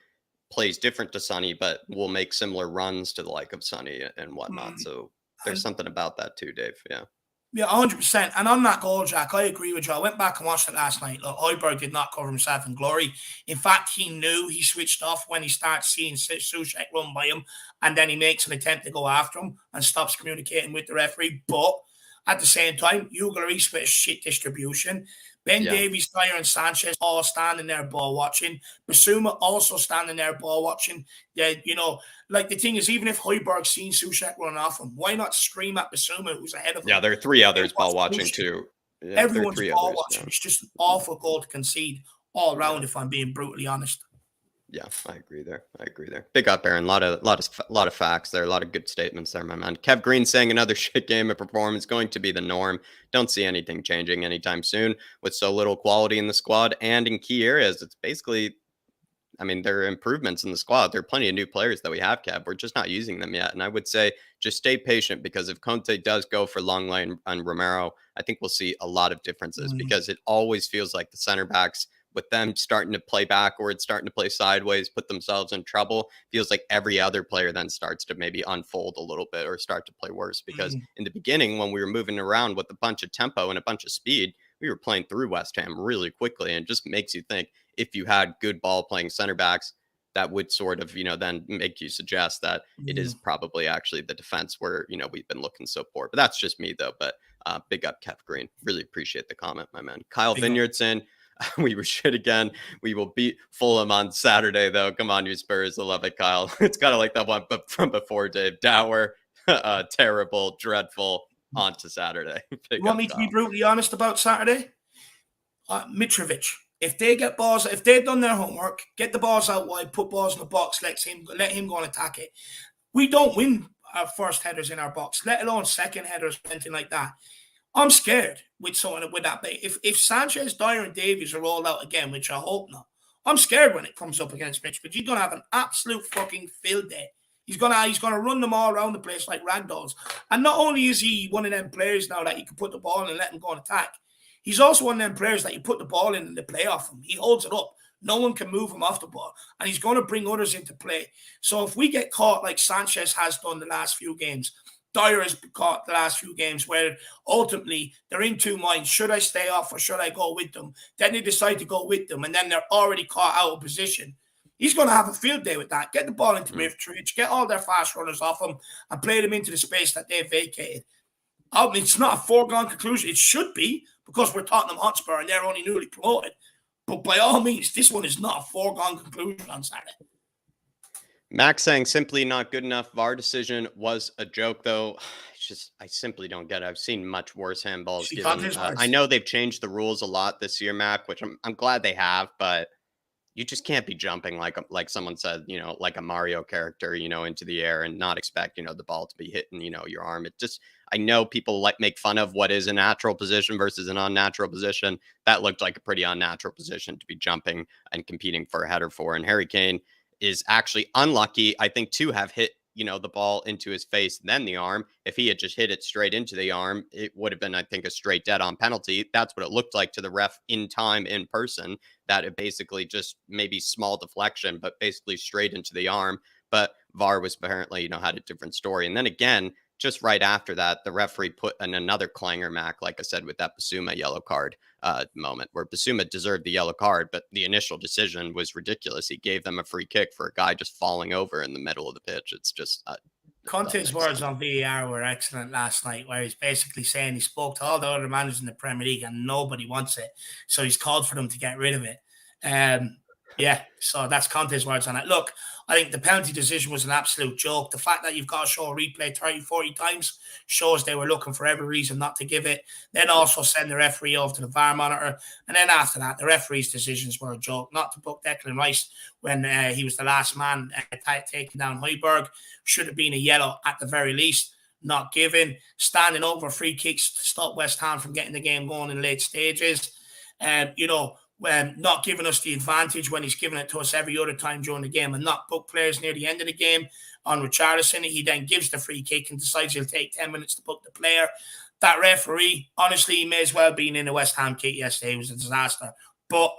plays different to Sonny, but will make similar runs to the like of Sonny and whatnot. So there's something about that too, Dave. Yeah. Yeah, 100%. And on that goal, Jack, I agree with you. I went back and watched it last night. Look, Højbjerg did not cover himself in glory. In fact, he knew he switched off when he starts seeing Souček run by him, and then he makes an attempt to go after him and stops communicating with the referee. But at the same time, Hugo Lloris with a shit distribution. Ben Davies, Dyer, and Sanchez all standing there ball watching. Basuma also standing there ball watching. Yeah, like the thing is, even if Højbjerg's seen Souček run off him, why not scream at Basuma who's ahead of him? Yeah, there are three others ball watching too. Yeah, everyone's ball watching. It's just an awful goal to concede all round, if I'm being brutally honest. Yeah, I agree there. Big up, Aaron. A lot of facts there. A lot of good statements there, my man. Kev Green saying another shit game of performance going to be the norm. Don't see anything changing anytime soon with so little quality in the squad and in key areas. It's basically, I mean, there are improvements in the squad. There are plenty of new players that we have, Kev. We're just not using them yet. And I would say just stay patient, because if Conte does go for Longley and Romero, I think we'll see a lot of differences because it always feels like the center backs, with them starting to play backwards, starting to play sideways, put themselves in trouble, feels like every other player then starts to maybe unfold a little bit or start to play worse. Because in the beginning, when we were moving around with a bunch of tempo and a bunch of speed, we were playing through West Ham really quickly. And it just makes you think, if you had good ball playing center backs, that would sort of, then make you suggest that it is probably actually the defense where, we've been looking so poor. But that's just me, though. But big up, Kev Green. Really appreciate the comment, my man. Kyle Vineyardson. We were shit again. We will beat Fulham on Saturday, though. Come on, you Spurs. I love it, Kyle. It's kind of like that one from before, Dave. Dour, terrible, dreadful, on to Saturday. You want me to be brutally honest about Saturday? Mitrovic. If they get balls, if they've done their homework, get the balls out wide, put balls in the box, let him go and attack it. We don't win our first headers in our box, let alone second headers, anything like that. I'm scared with someone with that. If Sanchez, Dyer, and Davies are rolled out again, which I hope not, I'm scared when it comes up against Mitch. But he's gonna have an absolute fucking field day. He's gonna run them all around the place like ragdolls. And not only is he one of them players now that you can put the ball in and let him go and attack, he's also one of them players that you put the ball in and they play off him. He holds it up. No one can move him off the ball, and he's going to bring others into play. So if we get caught like Sanchez has done the last few games, Dyer has caught the last few games, where ultimately they're in two minds. Should I stay off or should I go with them? Then they decide to go with them, and then they're already caught out of position. He's going to have a field day with that. Get the ball into Mitrovic, get all their fast runners off him, and play them into the space that they've vacated. It's not a foregone conclusion. It should be, because we're Tottenham Hotspur and they're only newly promoted. But by all means, this one is not a foregone conclusion on Saturday. Max saying simply not good enough. VAR decision was a joke, though. I simply don't get it. I've seen much worse handballs given. I know they've changed the rules a lot this year, Mac, which I'm glad they have, but you just can't be jumping like someone said, like a Mario character, into the air and not expect, the ball to be hitting, your arm. It just, I know people make fun of what is a natural position versus an unnatural position. That looked like a pretty unnatural position to be jumping and competing for a header for. And Harry Kane is actually unlucky, I think, to have hit, the ball into his face, then the arm. If he had just hit it straight into the arm, it would have been, I think, a straight dead on penalty. That's what it looked like to the ref in time, in person, that it basically just maybe small deflection, but basically straight into the arm. But VAR was apparently, had a different story. And then again, just right after that, the referee put in another clanger, Mac, like I said, with that Basuma yellow card moment, where Basuma deserved the yellow card, but the initial decision was ridiculous. He gave them a free kick for a guy just falling over in the middle of the pitch. It's just... Conte's words on VAR were excellent last night, where he's basically saying he spoke to all the other managers in the Premier League and nobody wants it. So he's called for them to get rid of it. Yeah, so that's Conte's words on it. Look, I think the penalty decision was an absolute joke. The fact that you've got to show a replay 30, 40 times shows they were looking for every reason not to give it. Then also send the referee over to the VAR monitor. And then after that, the referee's decisions were a joke. Not to book Declan Rice when he was the last man taking down Højbjerg. Should have been a yellow at the very least. Not given. Standing over free kicks to stop West Ham from getting the game going in late stages. not giving us the advantage when he's giving it to us every other time during the game, and not book players near the end of the game on Richarlison. He then gives the free kick and decides he'll take 10 minutes to book the player. That referee, honestly, he may as well have been in a West Ham kit yesterday. It was a disaster. But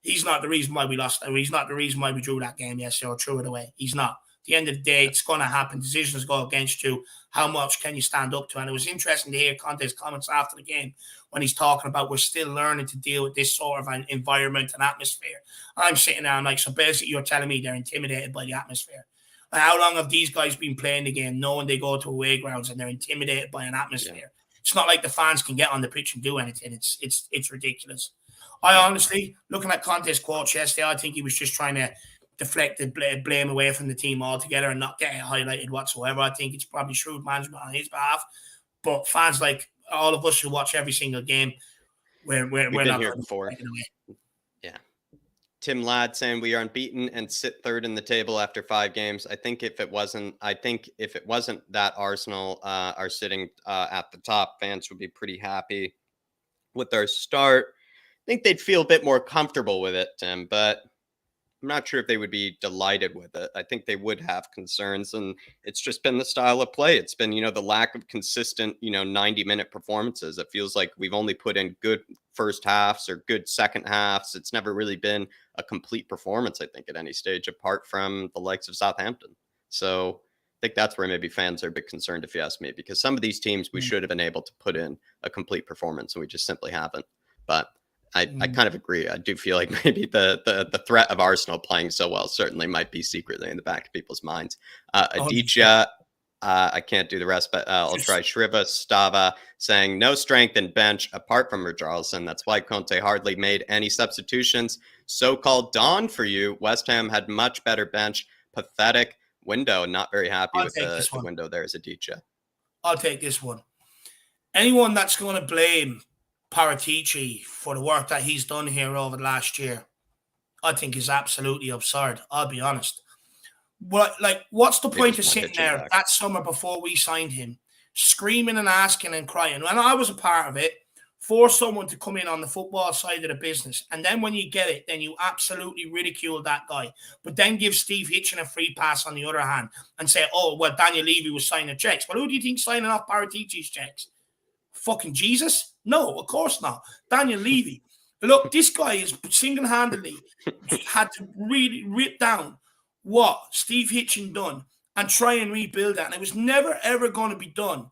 he's not the reason why we lost. He's not the reason why we drew that game yesterday or threw it away. He's not. At the end of the day, it's going to happen. Decisions go against you. How much can you stand up to? And it was interesting to hear Conte's comments after the game when he's talking about we're still learning to deal with this sort of an environment and atmosphere. I'm sitting there and like, so basically you're telling me they're intimidated by the atmosphere. And how long have these guys been playing the game knowing they go to away grounds and they're intimidated by an atmosphere? Yeah. It's not like the fans can get on the pitch and do anything. It's ridiculous. I honestly, looking at Conte's quotes yesterday, I think he was just trying to deflect the blame away from the team altogether and not get it highlighted whatsoever. I think it's probably shrewd management on his behalf. But fans like all of us who watch every single game, we're not here before. Yeah. Tim Ladd saying we are unbeaten and sit third in the table after 5 games. I think if it wasn't that Arsenal are sitting at the top, fans would be pretty happy with their start. I think they'd feel a bit more comfortable with it, Tim, but I'm not sure if they would be delighted with it. I think they would have concerns, and it's just been the style of play. It's been, the lack of consistent, 90-minute performances. It feels like we've only put in good first halves or good second halves. It's never really been a complete performance, I think, at any stage, apart from the likes of Southampton. So I think that's where maybe fans are a bit concerned, if you ask me, because some of these teams we should have been able to put in a complete performance, and we just simply haven't. But I kind of agree. I do feel like maybe the threat of Arsenal playing so well certainly might be secretly in the back of people's minds. Aditya, I can't do the rest, but I'll try. Shriva Stava saying no strength in bench apart from Richarlison. That's why Conte hardly made any substitutions. So-called dawn for you. West Ham had much better bench. Pathetic window. Not very happy with the window there, is Aditya. I'll take this one. Anyone that's going to blame Paratici for the work that he's done here over the last year, I think is absolutely absurd. I'll be honest. What's the point of sitting there that summer before we signed him, screaming and asking and crying? And I was a part of it, for someone to come in on the football side of the business. And then when you get it, then you absolutely ridicule that guy. But then give Steve Hitchen a free pass on the other hand and say, oh, well, Daniel Levy was signing checks. Well, who do you think signing off Paratici's checks? Fucking Jesus? No, of course not. Daniel Levy. Look, this guy is single-handedly had to really rip down what Steve Hitchen done and try and rebuild that. And it was never, ever going to be done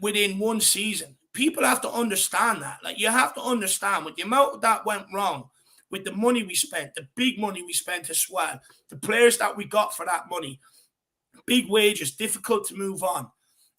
within one season. People have to understand that. Like, you have to understand with the amount that went wrong, with the money we spent, the big money we spent as well, the players that we got for that money, big wages, difficult to move on.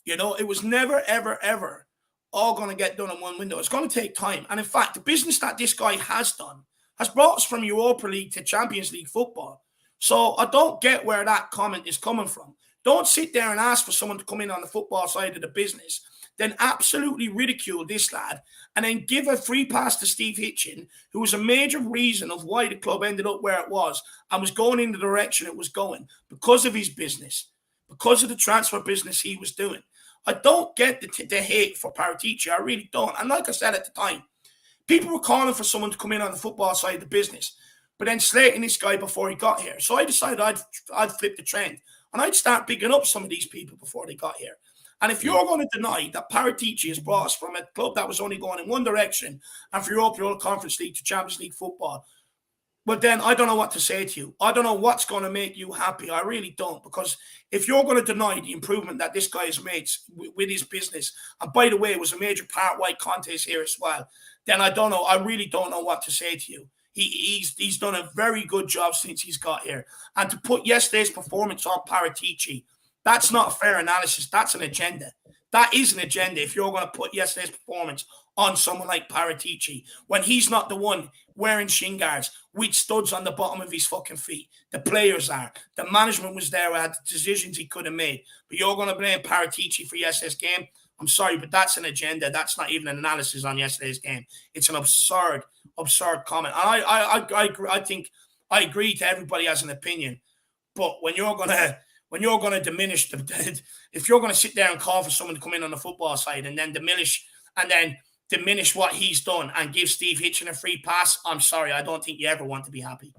It was never, ever, ever all going to get done in one window. It's going to take time. And in fact, the business that this guy has done has brought us from Europa League to Champions League football. So I don't get where that comment is coming from. Don't sit there and ask for someone to come in on the football side of the business, then absolutely ridicule this lad, and then give a free pass to Steve Hitchen, who was a major reason of why the club ended up where it was and was going in the direction it was going because of his business, because of the transfer business he was doing. I don't get the hate for Paratici. I really don't. And like I said at the time, people were calling for someone to come in on the football side of the business, but then slating this guy before he got here. So I decided I'd flip the trend and I'd start picking up some of these people before they got here. And if you're going to deny that Paratici has brought us from a club that was only going in one direction and for Europa Conference League to Champions League football, well, then I don't know what to say to you. I don't know what's going to make you happy. I really don't. Because if you're going to deny the improvement that this guy has made with his business, and by the way, it was a major part why Conte's here as well, then I don't know. I really don't know what to say to you. He's done a very good job since he's got here. And to put yesterday's performance on Paratici, that's not a fair analysis. That's an agenda. That is an agenda if you're going to put yesterday's performance on someone like Paratici when he's not the one wearing shin guards with studs on the bottom of his fucking feet. The players are. The management was there, had the decisions he could have made. But you're going to blame Paratici for yesterday's game? I'm sorry, but that's an agenda. That's not even an analysis on yesterday's game. It's an absurd comment. And I think I agree to everybody has an opinion. But when you're going to diminish if you're going to sit there and call for someone to come in on the football side and then diminish and then diminish what he's done and give Steve Hitchen a free pass, I'm sorry, I don't think you ever want to be happy.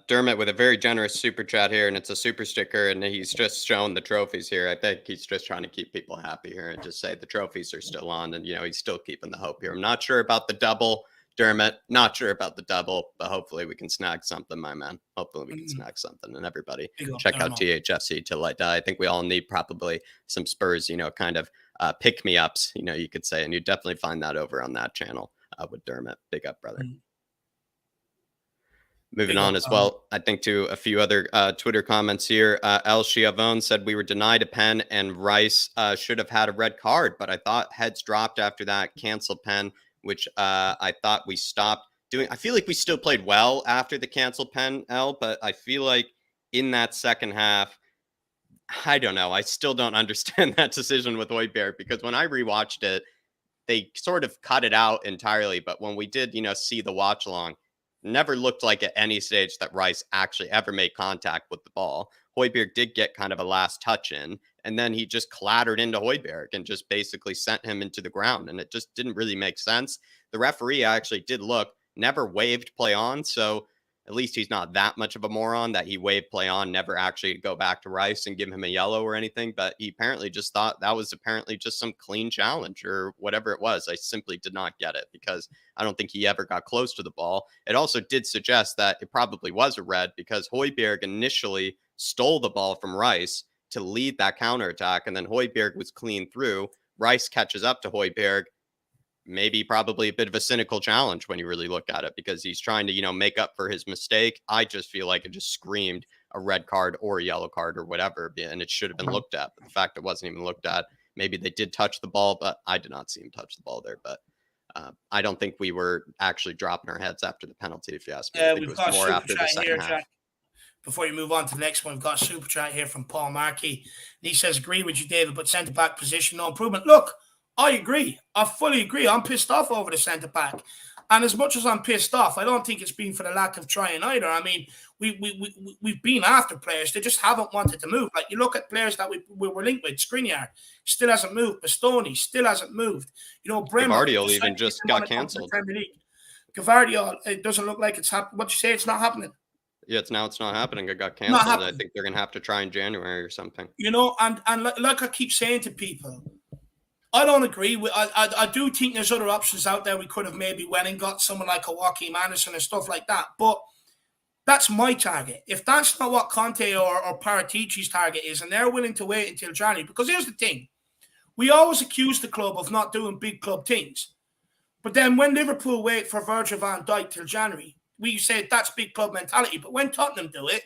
Dermot with a very generous super chat here, and it's a super sticker, and he's just showing the trophies here. I think he's just trying to keep people happy here and just say the trophies are still on, and he's still keeping the hope here. I'm not sure about the double, Dermot. Not sure about the double, but hopefully we can snag something, my man. Hopefully we can snag something, and everybody check out THFC till I die. I think we all need probably some Spurs, kind of pick me ups, you could say, and you definitely find that over on that channel with Dermot. Big up, brother. Moving on as well, I think to a few other Twitter comments here. El Shiavon said we were denied a pen and Rice should have had a red card, but I thought heads dropped after that canceled pen, which I thought we stopped doing. I feel like we still played well after the canceled pen, El, but I feel like in that second half, I don't know. I still don't understand that decision with Højbjerg, because when I rewatched it, they sort of cut it out entirely. But when we did, see the watch along, never looked like at any stage that Rice actually ever made contact with the ball. Højbjerg did get kind of a last touch in, and then he just clattered into Højbjerg and just basically sent him into the ground. And it just didn't really make sense. The referee actually did look, never waved play on. So at least he's not that much of a moron that he waved play on, never actually go back to Rice and give him a yellow or anything. But he apparently just thought that was apparently just some clean challenge or whatever it was. I simply did not get it, because I don't think he ever got close to the ball. It also did suggest that it probably was a red, because Højbjerg initially stole the ball from Rice to lead that counterattack, and then Højbjerg was clean through. Rice catches up to Højbjerg. Maybe probably a bit of a cynical challenge when you really look at it, because he's trying to, make up for his mistake. I just feel like it just screamed a red card or a yellow card or whatever, and it should have been looked at. But the fact it wasn't even looked at, maybe they did touch the ball, but I did not see him touch the ball there. But I don't think we were actually dropping our heads after the penalty, if you ask me. I think it was more after the second half. Jack. Before you move on to the next one, we've got a super chat here from Paul Markey. He says, agree with you, David, but centre-back position, no improvement. Look, I agree. I fully agree. I'm pissed off over the centre-back. And as much as I'm pissed off, I don't think it's been for the lack of trying either. I mean, we've been after players. They just haven't wanted to move. Like, you look at players that we were linked with. Skriniar still hasn't moved. Bastoni still hasn't moved. Bremer. Gavardiol even just got cancelled. Gavardiol, it doesn't look like it's happening. What you say, it's not happening? Yeah, it's not happening. It got canceled. I think they're going to have to try in January or something. And like I keep saying to people, I don't agree. I do think there's other options out there. We could have maybe went and got someone like a Joaquin Anderson and stuff like that. But that's my target. If that's not what Conte or Paratici's target is, and they're willing to wait until January, because here's the thing. We always accuse the club of not doing big club things. But then when Liverpool wait for Virgil van Dijk till January, we say that's big club mentality. But when Tottenham do it,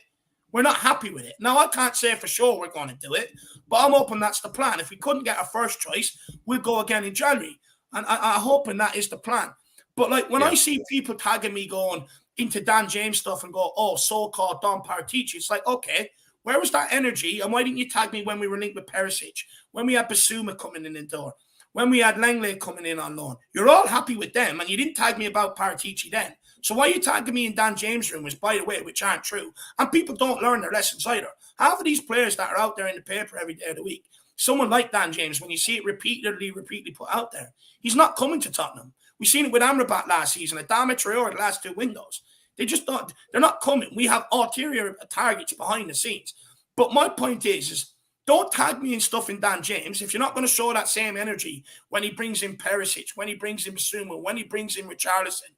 we're not happy with it. Now, I can't say for sure we're going to do it, but I'm hoping that's the plan. If we couldn't get our first choice, we'll go again in January. And I'm hoping that is the plan. But like when I see people tagging me going into Dan James stuff and go, oh, so-called Don Paratici, it's like, okay, where was that energy? And why didn't you tag me when we were linked with Perisic, when we had Basuma coming in the door, when we had Langley coming in on loan? You're all happy with them, and you didn't tag me about Paratici then. So why are you tagging me in Dan James' rumors, by the way, which aren't true? And people don't learn their lessons either. Half of these players that are out there in the paper every day of the week, someone like Dan James, when you see it repeatedly put out there, he's not coming to Tottenham. We've seen it with Amrabat last season, Adama Traore the last two windows. They just don't, they're not coming. We have ulterior targets behind the scenes. But my point is don't tag me in stuff in Dan James if you're not going to show that same energy when he brings in Perisic, when he brings in Basuma, when he brings in Richarlison.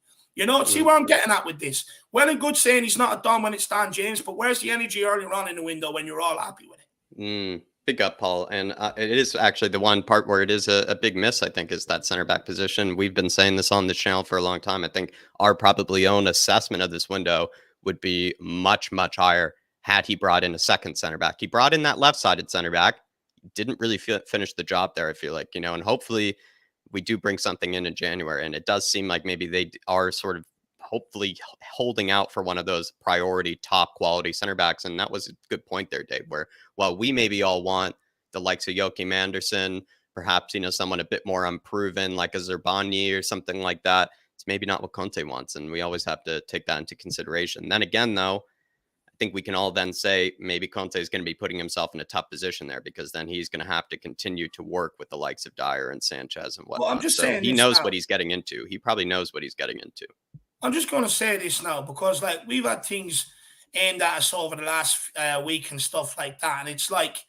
See where I'm getting at with this. Well and good saying he's not a Don when it's Dan James, but where's the energy earlier on in the window when you're all happy with it? Big up, Paul. And it is actually the one part where it is a big miss, I think, is that center back position. We've been saying this on the channel for a long time. I think our probably own assessment of this window would be much, much higher had he brought in a second center back. He brought in that left-sided center back. Didn't really finish the job there, I feel like, and hopefully we do bring something in January. And it does seem like maybe they are sort of hopefully holding out for one of those priority top quality center backs. And that was a good point there, Dave, where while we maybe all want the likes of Joachim Anderson, perhaps, someone a bit more unproven like a Zerbani or something like that, it's maybe not what Conte wants. And we always have to take that into consideration. Then again, though, think we can all then say maybe Conte is going to be putting himself in a tough position there, because then he's going to have to continue to work with the likes of Dyer and Sanchez and Well, I'm whatnot. just So saying he this knows now. what he's getting into. He probably knows what he's getting into. I'm just going to say this now because, like, we've had things aimed at us over the last week and stuff like that. And it's like,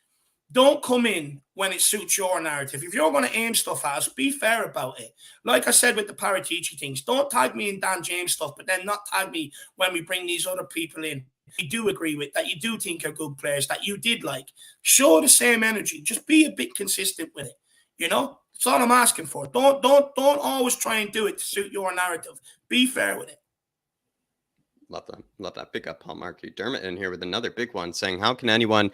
don't come in when it suits your narrative. If you're going to aim stuff at us, be fair about it. Like I said with the Paratici things, don't tag me in Dan James stuff, but then not tag me when we bring these other people in you do agree with, that you do think are good players, that you did like. Show the same energy. Just be a bit consistent with it. You know? That's all I'm asking for. Don't always try and do it to suit your narrative. Be fair with it. Love that. Love that. Big up Paul Markey. Dermot in here with another big one saying, how can anyone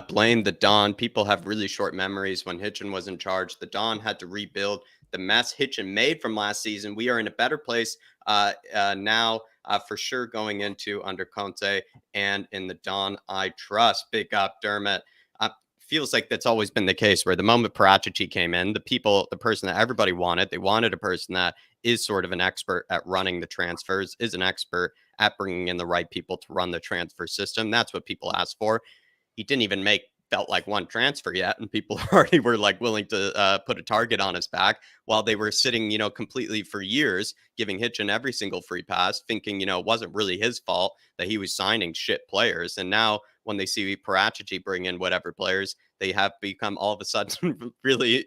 blame the Don? People have really short memories. When Hitchin was in charge, the Don had to rebuild the mess Hitchin made from last season. We are in a better place now for sure going into under Conte, and in the Don I trust. Big up Dermot. Feels like that's always been the case, where the moment Paratici came in, the person that everybody wanted, they wanted a person that is sort of an expert at running the transfers, is an expert at bringing in the right people to run the transfer system. That's what people asked for. He didn't even felt like one transfer yet, and people already were like willing to put a target on his back, while they were sitting, completely for years giving Hitchin every single free pass, thinking, it wasn't really his fault that he was signing shit players. And now when they see Paratici bring in whatever players, they have become all of a sudden really,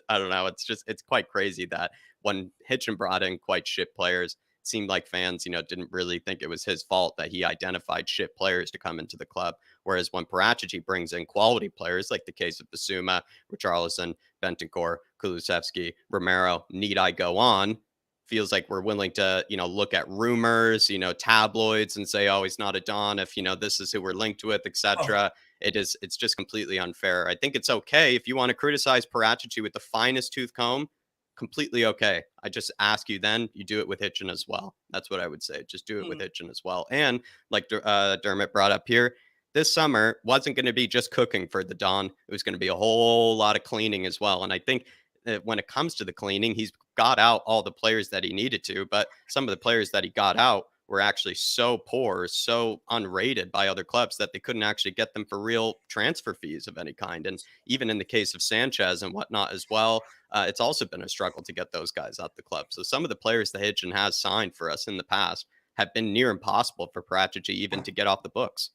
I don't know. It's quite crazy that when Hitchin brought in quite shit players, it seemed like fans, didn't really think it was his fault that he identified shit players to come into the club. Whereas when Paratici brings in quality players, like the case of Basuma, Richarlison, Bentancur, Kulusevski, Romero, need I go on, feels like we're willing to, look at rumors, tabloids, and say, oh, he's not a Don if, this is who we're linked with, etc. It's just completely unfair. I think it's okay if you want to criticize Paratici with the finest tooth comb. Completely okay. I just ask you then, you do it with Hitchin as well. That's what I would say. Just do it with Hitchin as well. And like Dermot brought up here, this summer wasn't going to be just cooking for the Don. It was going to be a whole lot of cleaning as well. And I think that when it comes to the cleaning, he's got out all the players that he needed to, but some of the players that he got out were actually so poor, so unrated by other clubs that they couldn't actually get them for real transfer fees of any kind. And even in the case of Sanchez and whatnot as well, it's also been a struggle to get those guys out the club. So some of the players that Hitchin has signed for us in the past have been near impossible for Paratici even to get off the books.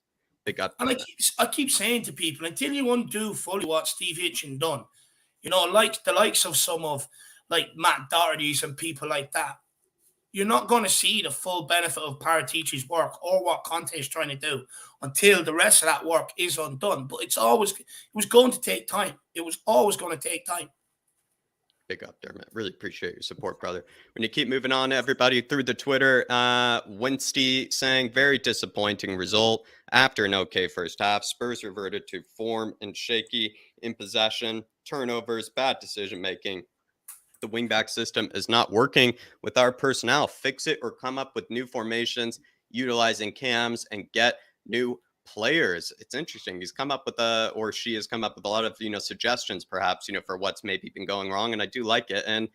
And I keep saying to people, until you undo fully what Steve Hitchin done, like the likes of some of like Matt Doherty's and people like that, you're not going to see the full benefit of Paratici's work or what Conte is trying to do until the rest of that work is undone. But it was going to take time. It was always going to take time. Big up, Dermot. Really appreciate your support, brother. When you keep moving on, everybody through the Twitter, Winstea saying, very disappointing result after an okay first half. Spurs reverted to form and shaky in possession, turnovers, bad decision making. The wingback system is not working with our personnel. Fix it or come up with new formations, utilizing cams, and get new players. It's interesting. He's come up with she has come up with a lot of, suggestions perhaps, for what's maybe been going wrong. And I do like it. And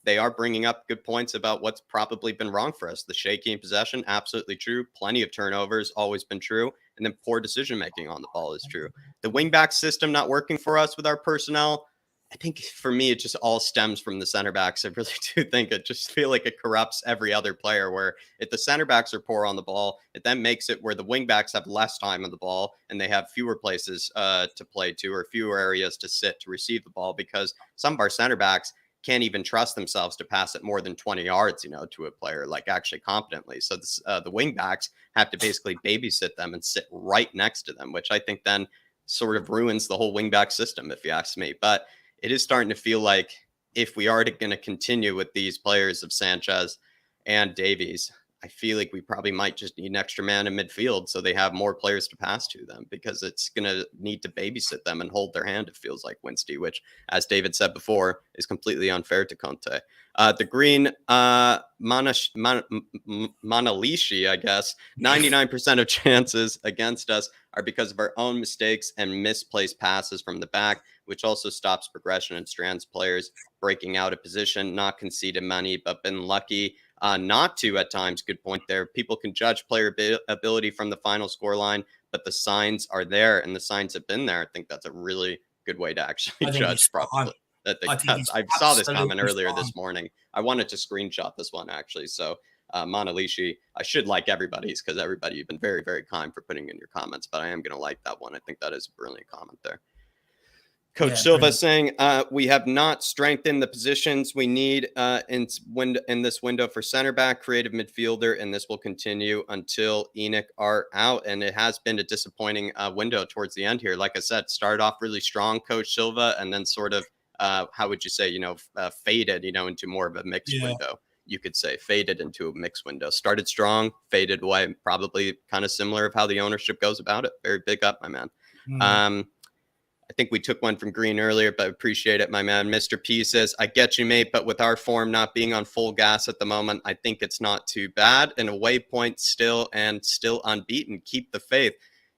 they are bringing up good points about what's probably been wrong for us. The shaky in possession, absolutely true. Plenty of turnovers, always been true. And then poor decision making on the ball is true. The wingback system not working for us with our personnel, I think for me, it just all stems from the center backs. I really do think it just feel like it corrupts every other player, where if the center backs are poor on the ball, it then makes it where the wing backs have less time on the ball and they have fewer places to play to, or fewer areas to sit to receive the ball, because some of our center backs can't even trust themselves to pass it more than 20 yards, to a player, like actually competently. So the wing backs have to basically babysit them and sit right next to them, which I think then sort of ruins the whole wing back system, if you ask me. But it is starting to feel like if we are going to continue with these players of Sanchez and Davies, I feel like we probably might just need an extra man in midfield so they have more players to pass to them, because it's going to need to babysit them and hold their hand, it feels like, Winstea, which, as David said before, is completely unfair to Conte. The green Manalishi, I guess, 99% of chances against us are because of our own mistakes and misplaced passes from the back, which also stops progression and strands players breaking out of position, not conceded money, but been lucky. not to at times. Good point there. People can judge player ability from the final scoreline, but the signs are there, and the signs have been there. I think that's a really good way to actually judge properly. I saw this comment earlier this morning. I wanted to screenshot this one, actually. So, Monalishi, I should like everybody's because everybody, you've been very, very kind for putting in your comments, but I am going to like that one. I think that is a brilliant comment there. Coach Silva saying, we have not strengthened the positions we need in this window for center back, creative midfielder, and this will continue until Enoch are out. And it has been a disappointing window towards the end here. Like I said, started off really strong, Coach Silva, and then sort of, how would you say, faded, into more of a mixed window. You could say faded into a mixed window. Started strong, faded away. Probably kind of similar of how the ownership goes about it. Very big up, my man. Mm-hmm. I think we took one from Green earlier, but I appreciate it, my man. Mr. P says, I get you, mate, but with our form not being on full gas at the moment, I think it's not too bad. An away point still unbeaten. Keep the faith.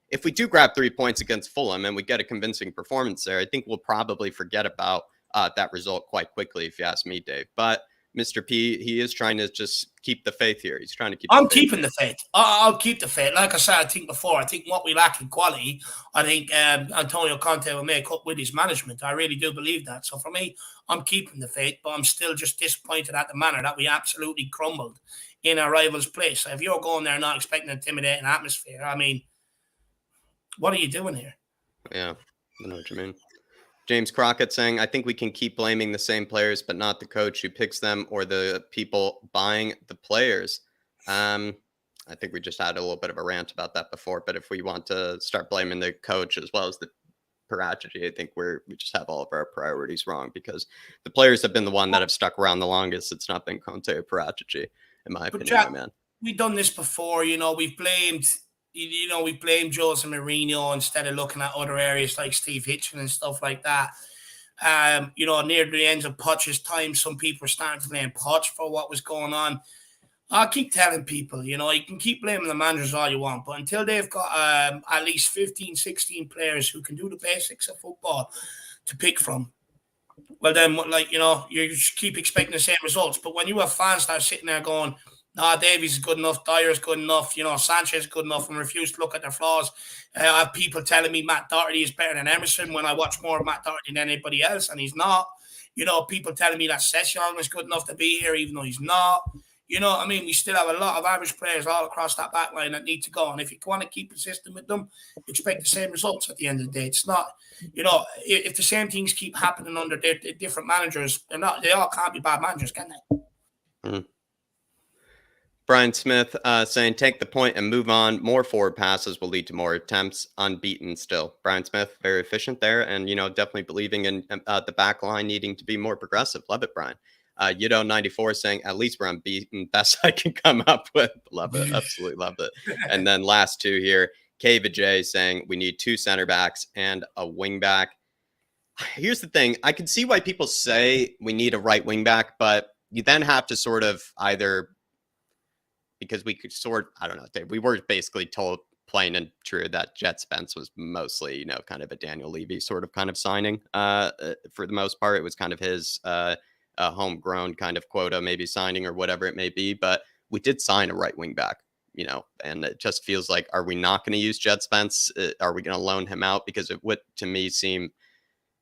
If we do grab 3 points against Fulham and we get a convincing performance there, I think we'll probably forget about that result quite quickly, if you ask me, Dave. But Mr. P, he is trying to just keep the faith here. He's trying to keep I'm keeping the faith. I'll keep the faith. Like I said, I think before, I think what we lack in quality, I think Antonio Conte will make up with his management. I really do believe that. So for me, I'm keeping the faith, but I'm still just disappointed at the manner that we absolutely crumbled in our rival's place. So if you're going there not expecting an intimidating atmosphere, I mean, what are you doing here? Yeah, I know what you mean. James Crockett saying, I think we can keep blaming the same players, but not the coach who picks them or the people buying the players. I think we just had a little bit of a rant about that before, but if we want to start blaming the coach as well as the Parachegy, I think we just have all of our priorities wrong because the players have been the one that have stuck around the longest. It's not been Conte or Parachegy, in my opinion, Jack, man. We've done this before. We've blamed Jose Mourinho instead of looking at other areas like Steve Hitchen and stuff like that. Near the end of Poch's time, some people are starting to blame Poch for what was going on. I'll keep telling people, you can keep blaming the managers all you want, but until they've got at least 15, 16 players who can do the basics of football to pick from, well then, you just keep expecting the same results. But when you have fans that are sitting there going, Davies is good enough, Dyer's good enough, Sanchez is good enough, and refuse to look at their flaws. I have people telling me Matt Doherty is better than Emerson when I watch more of Matt Doherty than anybody else, and he's not. People telling me that Session is good enough to be here, even though he's not. We still have a lot of average players all across that back line that need to go. And if you want to keep consistent with them, expect the same results at the end of the day. It's not, if the same things keep happening under different managers, they all can't be bad managers, can they? Mm-hmm. Brian Smith saying, take the point and move on. More forward passes will lead to more attempts. Unbeaten still. Brian Smith, very efficient there. And, definitely believing in the back line needing to be more progressive. Love it, Brian. Yudo94 saying, at least we're unbeaten. Best I can come up with. Love it. Absolutely love it. And then last two here. K Vijay saying, we need 2 center backs and a wing back. Here's the thing. I can see why people say we need a right wing back, but you then have to sort of either... because we could I don't know, Dave, we were basically told plain and true that Jet Spence was mostly, kind of a Daniel Levy sort of kind of signing. For the most part, it was kind of his homegrown kind of quota, maybe signing or whatever it may be. But we did sign a right wing back, and it just feels like, are we not going to use Jet Spence? Are we going to loan him out? Because it would, to me,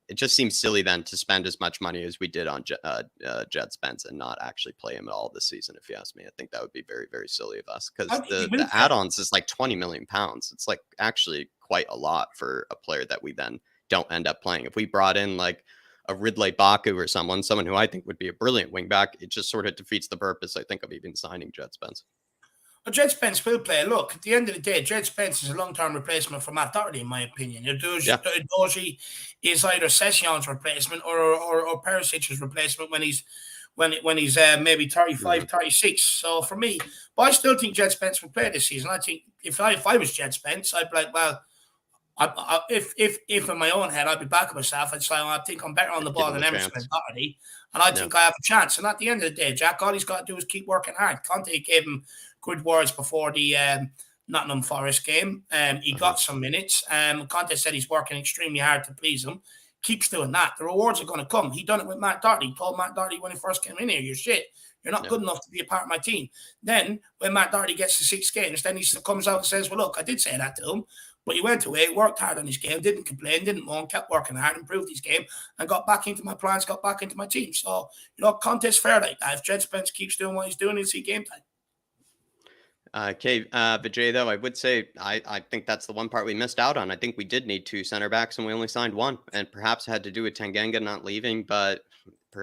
it just seems silly then to spend as much money as we did on Jet Spence and not actually play him at all this season. If you ask me, I think that would be very, very silly of us because the add-ons is like £20 million. It's like actually quite a lot for a player that we then don't end up playing. If we brought in like a Ridley Baku or someone who I think would be a brilliant wing back, it just sort of defeats the purpose, I think, of even signing Jet Spence. Well, Jet Spence will play. Look, at the end of the day, Jet Spence is a long-term replacement for Matt Doherty, in my opinion. Doherty is either Session's replacement or Perisic's replacement when he's maybe 35, 36. So for me, but I still think Jet Spence will play this season. I think if I was Jet Spence, I'd be like, well, if in my own head I'd be backing myself, I'd say, I think I'm better on the ball than Emerson and Doherty, and I think I have a chance. And at the end of the day, Jack, all he's got to do is keep working hard. Conte gave him good words before the Nottingham Forest game. He got some minutes. Conte said he's working extremely hard to please him. keeps doing that, the rewards are going to come. He done it with Matt Doherty. He told Matt Doherty when he first came in here, you're shit. You're not good enough to be a part of my team. Then when Matt Doherty gets to 6 games, then he comes out and says, well, look, I did say that to him, but he went away, worked hard on his game, didn't complain, didn't moan, kept working hard, improved his game, and got back into my plans, got back into my team. So, contest fair like that. If Jed Spence keeps doing what he's doing, he'll see game time. Vijay, though, I would say I think that's the one part we missed out on. I think we did need 2 center backs and we only signed 1, and perhaps had to do with Tanganga not leaving, but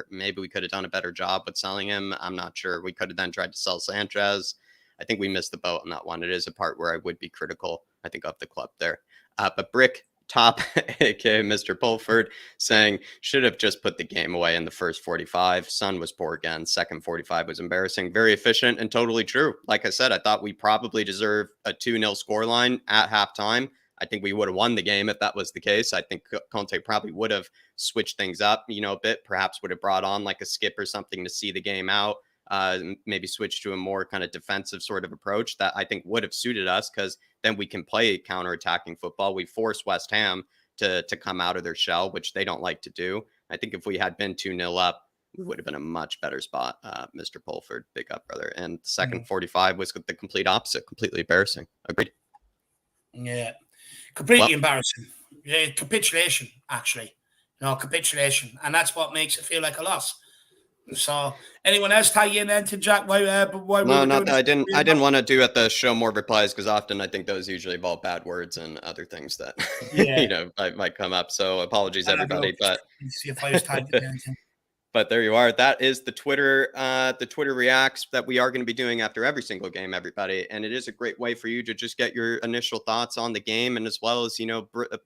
maybe we could have done a better job with selling him. I'm not sure. We could have then tried to sell Sanchez. I think we missed the boat on that one. It is a part where I would be critical, I think, of the club there. But Brick Top, aka Mr. Pulford, saying should have just put the game away in the first 45. Son was poor again. Second 45 was embarrassing. Very efficient and totally true. Like I said, I thought we probably deserve a 2-0 scoreline at halftime. I think we would have won the game if that was the case. I think Conte probably would have switched things up, a bit. Perhaps would have brought on like a skip or something to see the game out. Maybe switch to a more kind of defensive sort of approach that I think would have suited us, because then we can play counterattacking football. We force West Ham to come out of their shell, which they don't like to do. I think if we had been 2-0 up, we would have been a much better spot, Mr. Pulford. Big up, brother. And the second 45 was the complete opposite, completely embarrassing. Agreed. Yeah, completely embarrassing. Yeah, capitulation, actually. Capitulation. And that's what makes it feel like a loss. So, anyone else tie in then to Jack? Why no, not that. I didn't want to do at the show more replies, because often I think those usually involve bad words and other things that might come up. So apologies, everybody. But see if I was tied to anything. But there you are. That is the Twitter reacts that we are going to be doing after every single game, everybody. And it is a great way for you to just get your initial thoughts on the game, and as well as,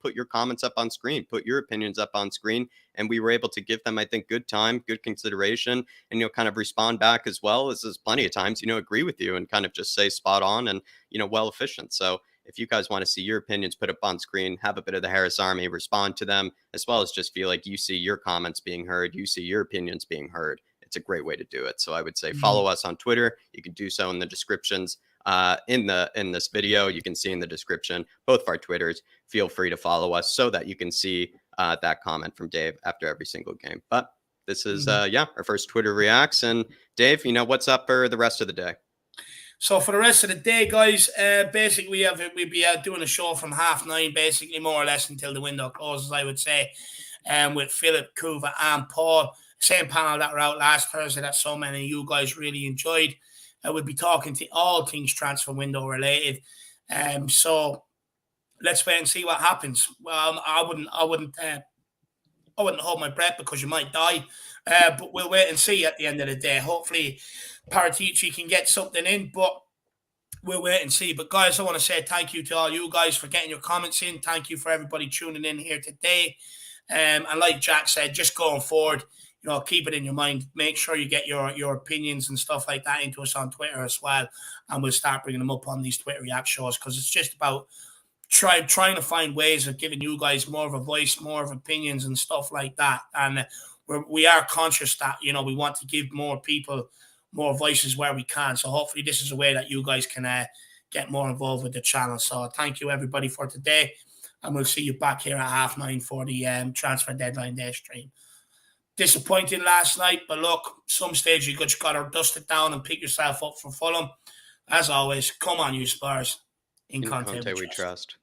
put your comments up on screen, put your opinions up on screen. And we were able to give them, I think, good time, good consideration, and, kind of respond back as well as there's plenty of times, agree with you and kind of just say spot on and, well efficient. So if you guys want to see your opinions put up on screen, have a bit of the Harris Army, respond to them, as well as just feel like you see your comments being heard, you see your opinions being heard. It's a great way to do it. So I would say follow us on Twitter. You can do so in the descriptions in this video. You can see in the description both of our Twitters. Feel free to follow us so that you can see that comment from Dave after every single game. But this is our first Twitter reacts. And Dave, what's up for the rest of the day? So for the rest of the day, guys, basically we'll be doing a show from 9:30, basically more or less until the window closes, I would say, with Philip, Kuva, and Paul. Same panel that were out last Thursday that so many of you guys really enjoyed. We'll be talking to all things transfer window related. So let's wait and see what happens. Well, I wouldn't hold my breath, because you might die. But we'll wait and see at the end of the day. Hopefully, Paratici can get something in, but we'll wait and see. But guys, I want to say thank you to all you guys for getting your comments in. Thank you for everybody tuning in here today. And like Jack said, just going forward, keep it in your mind. Make sure you get your opinions and stuff like that into us on Twitter as well. And we'll start bringing them up on these Twitter React shows, because it's just about trying to find ways of giving you guys more of a voice, more of opinions and stuff like that. And we are conscious that, we want to give more people more voices where we can. So hopefully this is a way that you guys can get more involved with the channel. So thank you, everybody, for today. And we'll see you back here at 9:30 for the transfer deadline day stream. Disappointing last night, but look, some stage you just got to dust it down and pick yourself up for Fulham. As always, come on, you Spurs. In Conte we trust.